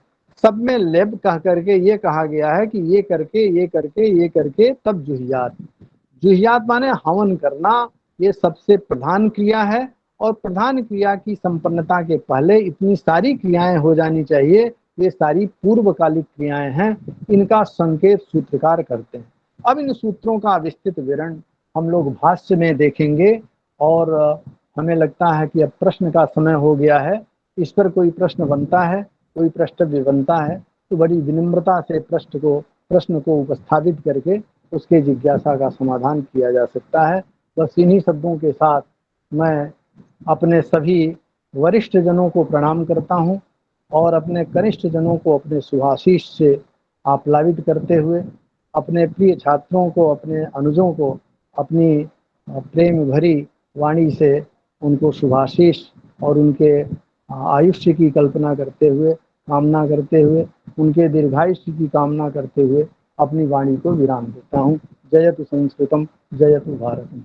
सब में लेब कह करके ये कहा गया है कि ये करके ये करके ये करके तब जुहियात। जुहियात माने हवन करना, ये सबसे प्रधान क्रिया है। और प्रधान क्रिया की संपन्नता के पहले इतनी सारी क्रियाएं हो जानी चाहिए। ये सारी पूर्वकालिक क्रियाएं हैं, इनका संकेत सूत्रकार करते हैं। अब इन सूत्रों का विस्तृत विवरण हम लोग भाष्य में देखेंगे और हमें लगता है कि अब प्रश्न का समय हो गया है। इस पर कोई प्रश्न बनता है, कोई प्रश्न बनता है तो बड़ी विनम्रता से प्रश्न को उपस्थापित करके उसके जिज्ञासा का समाधान किया जा सकता है। बस इन्हीं शब्दों के साथ मैं अपने सभी वरिष्ठ जनों को प्रणाम करता हूं और अपने कनिष्ठ जनों को अपने शुभाशीष से आप्लावित करते हुए अपने प्रिय छात्रों को, अपने अनुजों को अपनी प्रेम भरी वाणी से उनको शुभाशीष और उनके आयुष्य की कल्पना करते हुए, कामना करते हुए, उनके दीर्घायुष्य की कामना करते हुए अपनी वाणी को विराम देता हूँ। जयतु संस्कृतम, जयतु भारतम।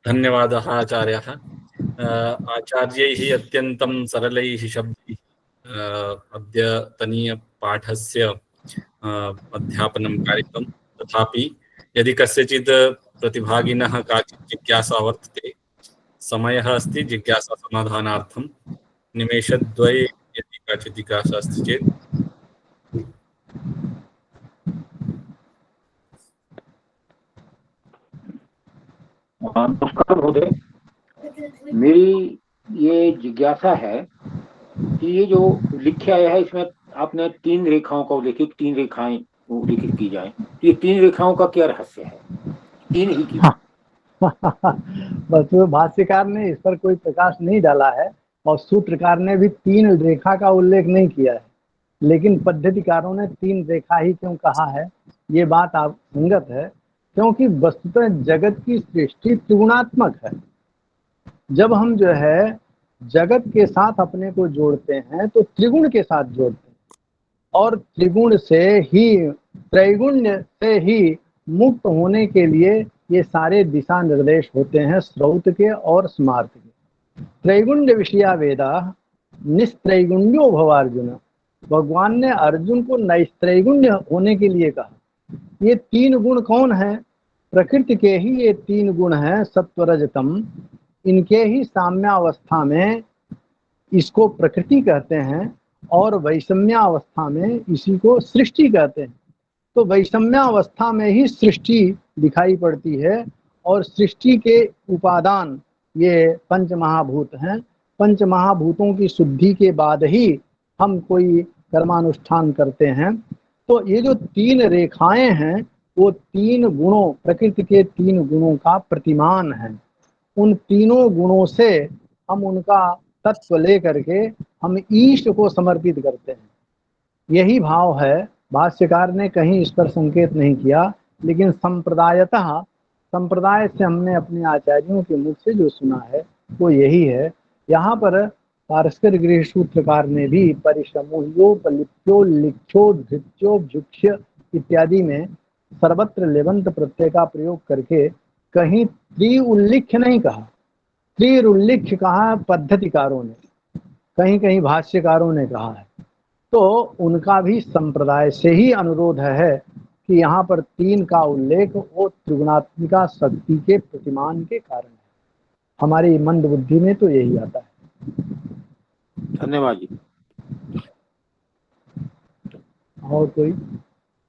धन्यवादः आचार्यः। आचार्यैः अत्यन्तं सरलैः शब्दैः अद्यतनीयपाठस्य अध्यापनं कारितं। तथापि यदि कस्यचित् प्रतिभागिनः काचित् जिज्ञासा वर्तते, समयः अस्ति जिज्ञासा समाधानार्थं, निमेषद्वये यदि काचित् जिज्ञासा अस्ति चेत् नमस्कार महोदय, मेरी ये जिज्ञासा है कि ये जो लिखा है इसमें आपने 3 रेखाओं का उल्लेखित, 3 रेखाएं उल्लेखित की जाए, ये 3 रेखाओं का क्या रहस्य है? 3 ही की बस वो भाष्यकार ने इस पर कोई प्रकाश नहीं डाला है और सूत्रकार ने भी 3 रेखा का उल्लेख नहीं किया है, लेकिन पद्धतिकारों ने 3 रेखा ही क्यों कहा है, ये बात आप संगत है, क्योंकि वस्तुतः जगत की सृष्टि त्रिगुणात्मक है। जब हम जो है जगत के साथ अपने को जोड़ते हैं तो त्रिगुण के साथ जोड़ते हैं और त्रिगुण से ही, त्रैगुण्य से ही मुक्त होने के लिए ये सारे दिशा निर्देश होते हैं श्रौत के और स्मार्त के। त्रैगुण्य विषया वेदा निस्त्रैगुण्यो भवार्जुन, भगवान ने अर्जुन को नैस्त्रैगुण्य होने के लिए कहा। ये 3 गुण कौन है? प्रकृति के ही ये 3 गुण हैं, सत्वरजतम। इनके ही साम्यावस्था में इसको प्रकृति कहते हैं और वैषम्यावस्था में इसी को सृष्टि कहते हैं। तो वैषम्यावस्था में ही सृष्टि दिखाई पड़ती है और सृष्टि के उपादान ये पंचमहाभूत हैं। पंचमहाभूतों की शुद्धि के बाद ही हम कोई कर्मानुष्ठान करते हैं। तो ये जो 3 रेखाएं हैं वो 3 गुणों, प्रकृति के 3 गुणों का प्रतिमान है। उन तीनों गुणों से हम उनका तत्व लेकर के हम ईश को समर्पित करते हैं। यही भाव है। भाष्यकार ने कहीं इस पर संकेत नहीं किया, लेकिन संप्रदायतः, संप्रदाय से हमने अपने आचार्यों के मुख से जो सुना है वो यही है। यहाँ पर पारस्कर गृह सूत्रकार ने भी परिश्रमोह्यो पलिप्यो लिख्यो धृत्यो भुक्ष्य इत्यादि में सर्वत्र लेवंत प्रत्यय का प्रयोग करके कहीं त्रिउल्लिख्य नहीं कहा, त्रिउल्लिख्य कहा पद्धतिकारों ने, कहीं कहीं भाष्यकारों ने कहा है। तो उनका भी संप्रदाय से ही अनुरोध है कि यहाँ पर 3 का उल्लेख वो त्रिगुणात्मिका शक्ति के प्रतिमान के कारण है। हमारी मंद बुद्धि में तो यही आता है। धन्यवाद जी। और कोई?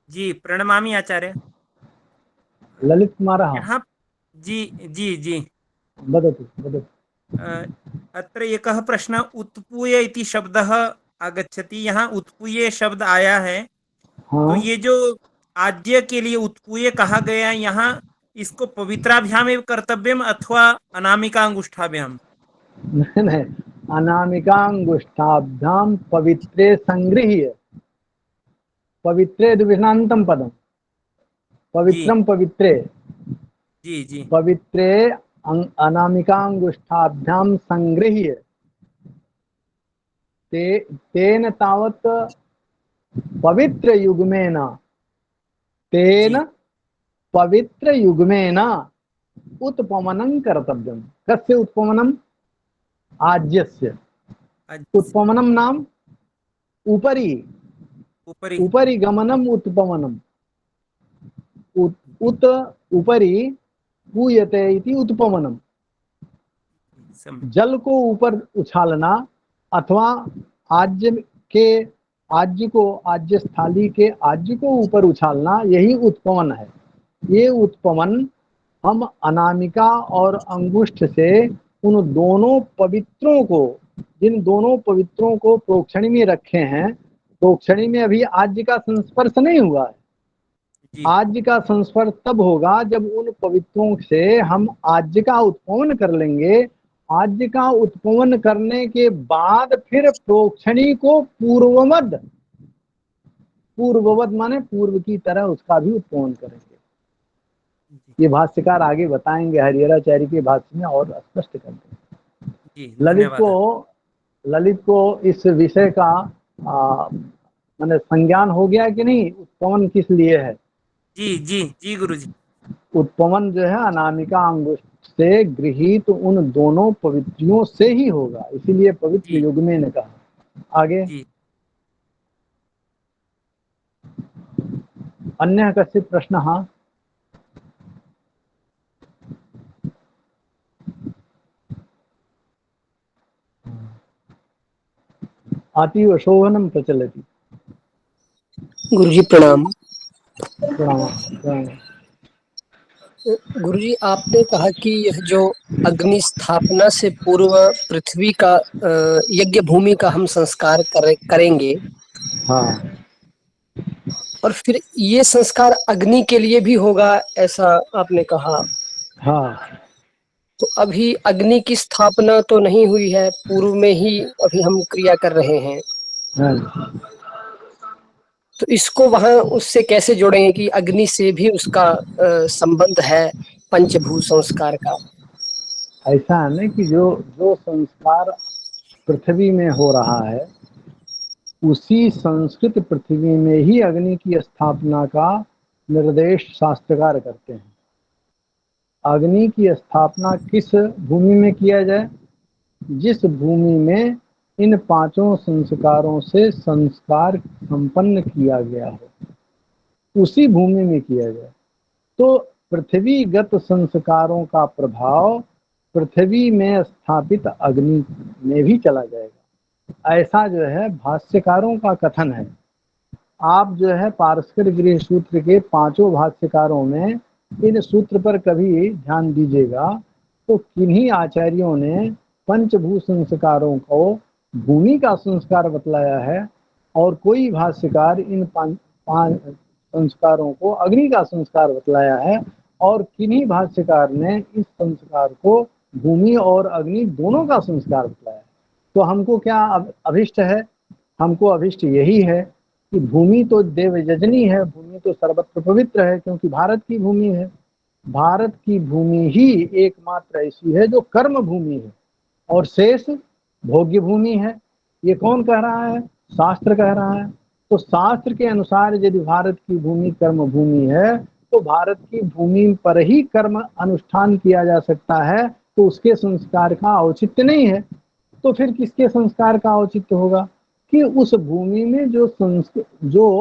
जी प्रणमामि आचार्य। ललित कुमार यहाँ जी जी जी वदतु वदतु। अत्र एकः प्रश्न उत्पूय इति शब्दः आगच्छति। यहाँ उत्पूय शब्द आया है। हाँ। तो ये जो आद्य के लिए उत्पूय कहा गया, यहाँ इसको पवित्राभ्याम एव कर्तव्यम अथवा अनामिकांगुष्ठाभ्याम? नहीं, अनामिकांगुष्ठाभ्याम पवित्रे संगृह्य, पवित्रे द्विषणान्तम पदम, पवित्रम पवित्रे, जी जी पवित्रे अनामिकांगुष्ठाभ्याम संगृह्य तेन तावत् पवित्र युग्मेन, तेन पवित्र युग्मेन उत्पमनं कर्तव्यम। कस्य उत्पमनम? आज्यस्य। उत्पमनम नाम उपरि, उपरि गमनम उत्पमनम। उत उपरि पूयते इति उत्पमनम। जल को ऊपर उछालना अथवा आज्य स्थाली के आज्य को ऊपर उछालना, यही उत्पमन है। ये उत्पमन हम अनामिका और अंगुष्ठ से उन दोनों पवित्रों को, जिन दोनों पवित्रों को प्रोक्षणी में रखे हैं, प्रोक्षणी में अभी आज्य का संस्पर्श नहीं हुआ है। आज्य का संस्पर्श तब होगा जब उन पवित्रों से हम आज्य का उत्पमन कर लेंगे। आज्य का उत्पमन करने के बाद फिर प्रोक्षणी को पूर्ववद माने पूर्व की तरह उसका भी उत्पमन करेंगे। ये भाष्यकार आगे बताएंगे, हरिहराचार्य के भाष्य में और स्पष्ट कर देंगे। ललित को इस विषय का माने संज्ञान हो गया कि नहीं, उत्पमन किस लिए है? जी जी जी गुरुजी। उत्पमन जो है अनामिका अंगुष्ठ से गृहीत उन दोनों पवित्रियों से ही होगा, इसीलिए पवित्र युग्मे ने कहा। आगे अन्य कश्चित् प्रश्नः? अतीव शोभनम प्रचलति। गुरुजी प्रणाम। प्रणाम। गुरुजी, आपने कहा कि यह जो अग्नि स्थापना से पूर्व पृथ्वी का यज्ञ भूमि का हम संस्कार करेंगे। हाँ। और फिर ये संस्कार अग्नि के लिए भी होगा, ऐसा आपने कहा। हाँ। तो अभी अग्नि की स्थापना तो नहीं हुई है, पूर्व में ही अभी हम क्रिया कर रहे हैं। हाँ। तो इसको वहां उससे कैसे जोड़ेंगे कि अग्नि से भी उसका संबंध है पंचभूत संस्कार का? ऐसा है ना कि जो संस्कार पृथ्वी में हो रहा है, उसी संस्कृत पृथ्वी में ही अग्नि की स्थापना का निर्देश शास्त्रकार करते हैं। अग्नि की स्थापना किस भूमि में किया जाए? जिस भूमि में इन पांचों संस्कारों से संस्कार संपन्न किया गया है, उसी भूमि में किया जाए। तो पृथ्वीगत संस्कारों का प्रभाव पृथ्वी में स्थापित अग्नि में भी चला जाएगा, ऐसा जो है भाष्यकारों का कथन है। आप जो है पारस्कर गृह सूत्र के पांचों भाष्यकारों में इन सूत्र पर कभी ध्यान दीजिएगा तो किन्हीं आचार्यों ने पंचभूत संस्कारों को भूमि का संस्कार बतलाया है, और कोई भाष्यकार इन पांच संस्कारों को अग्नि का संस्कार बतलाया है, और किन्हीं भाष्यकार ने इस संस्कार को भूमि और अग्नि दोनों का संस्कार बतलाया है। तो हमको क्या अभिष्ट है? हमको अभिष्ट यही है कि भूमि तो देवयजनी है, भूमि तो सर्वत्र पवित्र है, क्योंकि भारत की भूमि है। भारत की भूमि ही एकमात्र ऐसी है जो कर्म भूमि है, और शेष भोग्य भूमि है। ये कौन कह रहा है? शास्त्र कह रहा है। तो शास्त्र के अनुसार यदि भारत की भूमि कर्म भूमि है, तो भारत की भूमि पर ही कर्म अनुष्ठान किया जा सकता है, तो उसके संस्कार का औचित्य नहीं है। तो फिर किसके संस्कार का औचित्य होगा? कि उस भूमि में जो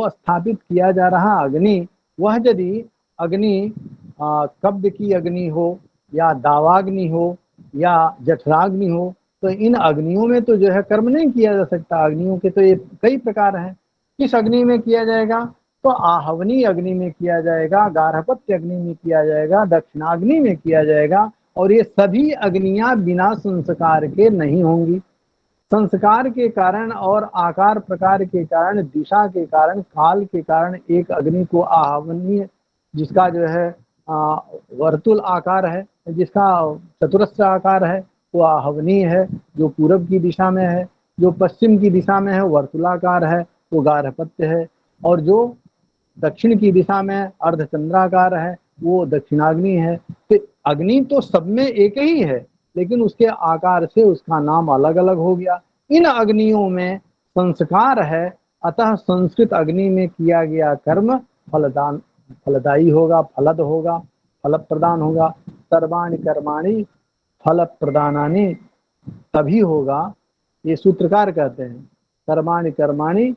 स्थापित किया जा रहा अग्नि, वह यदि अग्नि कब्द की अग्नि हो, या दावाग्नि हो, या जठराग्नि हो, तो इन अग्नियों में तो जो है कर्म नहीं किया जा सकता। अग्नियों के तो ये कई प्रकार हैं। किस अग्नि में किया जाएगा? तो आहवनी अग्नि में किया जाएगा, गार्हपत्य अग्नि में किया जाएगा, दक्षिणाग्नि में किया जाएगा, और ये सभी अग्नियां बिना संस्कार के नहीं होंगी। संस्कार के कारण और आकार प्रकार के कारण, दिशा के कारण, काल के कारण एक अग्नि को आहवनीय, जिसका जो है वर्तुल आकार है, जिसका चतुरस्र आकार है, वो आहवनीय है। जो पूरब की दिशा में है, जो पश्चिम की दिशा में है, वर्तुलाकार है, वो गार्हपत्य है। और जो दक्षिण की दिशा में अर्धचंद्राकार है, वो दक्षिणाग्नि है। तो अग्नि तो सब में एक ही है, लेकिन उसके आकार से उसका नाम अलग अलग हो गया। इन अग्नियों में संस्कार है, अतः संस्कृत अग्नि में किया गया कर्म फलदायी होगा, फलद होगा, फल प्रदान होगा। सर्वाणि कर्माणि फल प्रदानानि तभी होगा, ये सूत्रकार कहते हैं। कर्माणि कर्माणि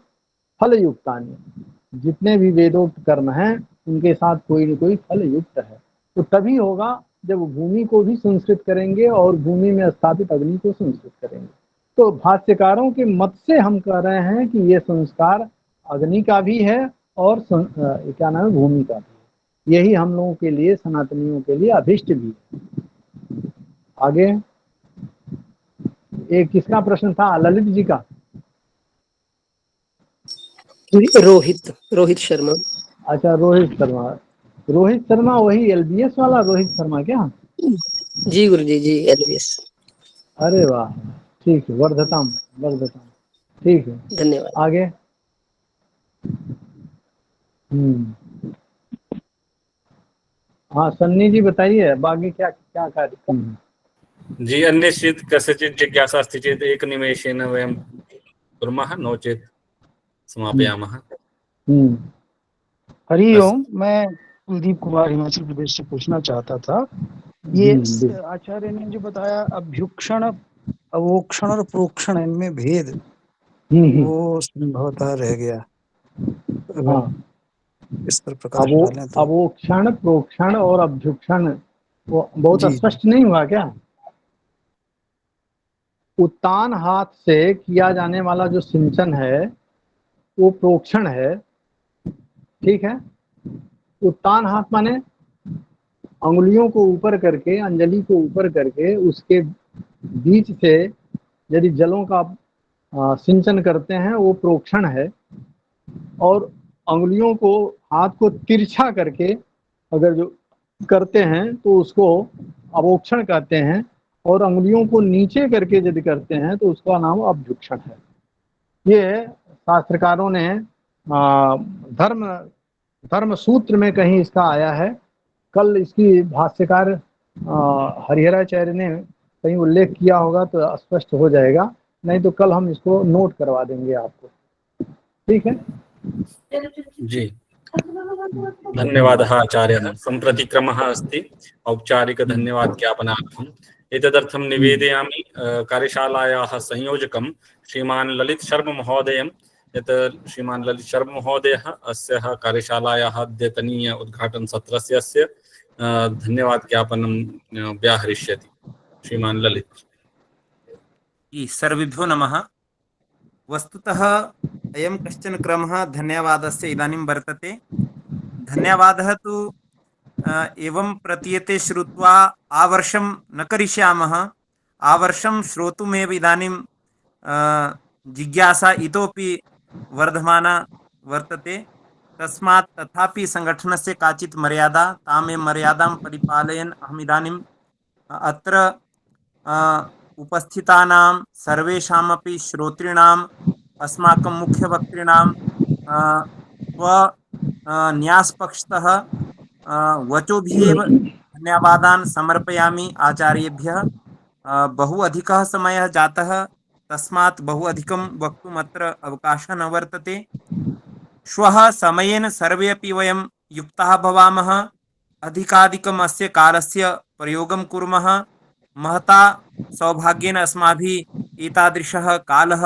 फल युक्तानि, जितने भी वेदोक्त कर्म हैं उनके साथ कोई न कोई फल युक्त है। तो तभी होगा जब भूमि को भी संस्कृत करेंगे और भूमि में स्थापित अग्नि को संस्कृत करेंगे। तो भाष्यकारों के मत से हम कह रहे हैं कि ये संस्कार अग्नि का भी है और क्या नाम है, भूमि का भी है। यही हम लोगों के लिए, सनातनियों के लिए अभिष्ट भी है। आगे एक किसका प्रश्न था? ललित जी का। रोहित शर्मा। अच्छा, रोहित शर्मा। रोहित शर्मा वही एलबीएस वाला रोहित शर्मा क्या? जी गुरुजी, जी एलवीएस। अरे वाह, ठीक है, वर्धताम वर्धताम, ठीक है, धन्यवाद। आगे। हाँ सन्नी जी बताइए, बाकी क्या क्या कार्यक्रम है? जी, अन्यश्चित् कस्यचित् जिज्ञासा अस्ति चेत् एकनिमेषेण वयं कुर्मः, नो चेत् समापयामः। हरि ओम। मैं कुलदीप कुमार हिमाचल प्रदेश से पूछना चाहता था, ये आचार्य ने जो बताया अभ्युक्षण, अवोक्षण और प्रोक्षण, इनमें भेद वो संभवतः रह गया। हाँ, इस पर प्रकाश डालें तो। अवोक्षण, प्रोक्षण और अभ्युक्षण वो बहुत स्पष्ट नहीं हुआ क्या? उत्तान हाथ से किया जाने वाला जो सिंचन है वो प्रोक्षण है, ठीक है। उत्तान हाथ माने अंगुलियों को ऊपर करके, अंजलि को ऊपर करके उसके बीच से यदि जलों का सिंचन करते हैं वो प्रोक्षण है। और अंगुलियों को, हाथ को तिरछा करके अगर जो करते हैं तो उसको अवोक्षण कहते हैं। और अंगुलियों को नीचे करके यदि करते हैं तो उसका नाम अभ्युक्षण है। ये शास्त्रकारों ने धर्म सूत्र में कहीं इसका आया है। कल इसकी भाष्यकार हरिहराचार्य ने कहीं उल्लेख किया होगा तो स्पष्ट हो जाएगा, नहीं तो कल हम इसको नोट करवा देंगे आपको, ठीक है जी, धन्यवादः आचार्यः। सम्प्रति क्रमः अस्ति औपचारिकधन्यवाद ज्ञापनार्थम्। एतदर्थं निवेदयामि कार्यशालायाः संयोजकं श्रीमान् ललित शर्मा महोदयं, यत् श्रीमान् ललित शर्मा महोदयः अस्याः कार्यशालायाः अद्यतनीय उद्घाटनसत्रस्य अस्य धन्यवाद ज्ञापनं व्याहरिष्यति। श्रीमान् ललित। सर्वेभ्यो नमः। वस्तुतः अयं कश्चन क्रमः धन्यवादस्य इदानीं वर्तते। धन्यवादः तु एवं प्रतीयते श्रुत्वा आवर्षं न करिष्यामः, आवर्षं श्रोतुमेव इदानीं जिज्ञासा इतोपि वर्धमाना वर्तते। तस्मात् तथापि संगठनस्य काचित् मर्यादा, तामेव मर्यादां परिपालयन् अहम् इदानीम् अत्र उपस्थितानां सर्वेषामपि श्रोतॄणाम्, अस्माकं मुख्यवक्तॄणां न्यासपक्षतः वचोभिः धन्यवादान् समर्पयामि आचार्येभ्यः। बहु अधिकः समयः जातः, तस्मात् बहु अधिकं वक्तुम् अत्र अवकाशः न वर्तते। श्वः समयेन सर्वे अपि वयं युक्ताः भवामः, अधिकाधिकम् अस्य कालस्य प्रयोगं कुर्मः। महता सौभाग्येन अस्माभिः एतादृशः कालः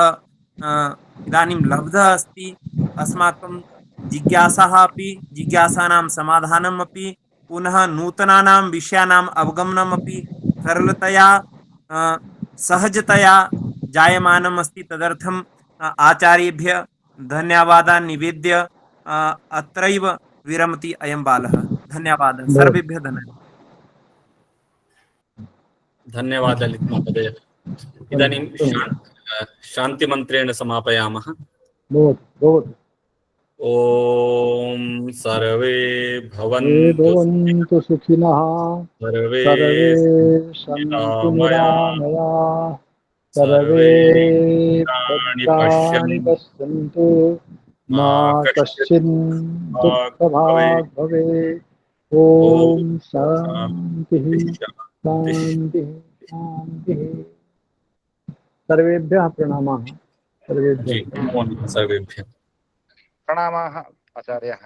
इदानीं लब्धः अस्ति। अस्माकं जिज्ञासाः अपि, जिज्ञासानां समाधानम् अपि, पुनः नूतनानां विषयाणाम् अवगमनम् अपि सरलतया सहजतया जायमानम् अस्ति। तदर्थम् आचार्येभ्यः धन्यवादान् निवेद्य अत्रैव विरमति अयं बालः। धन्यवादः सर्वेभ्यः। धन्यवादः ललित महोदय। इदानीं शान्तिमन्त्रेण समापयामः। ओम सर्वे भवन्तु सुखिनः, सर्वे सन्तु निरामयाः, सर्वे भद्राणि पश्यन्तु, मा कश्चित् दुःखभाग् भवेत्। ओम शान्तिः शान्तिः शान्तिः। सर्वेभ्यः प्रणामाः। सर्वेभ्यः प्रणामाः आचार्याः।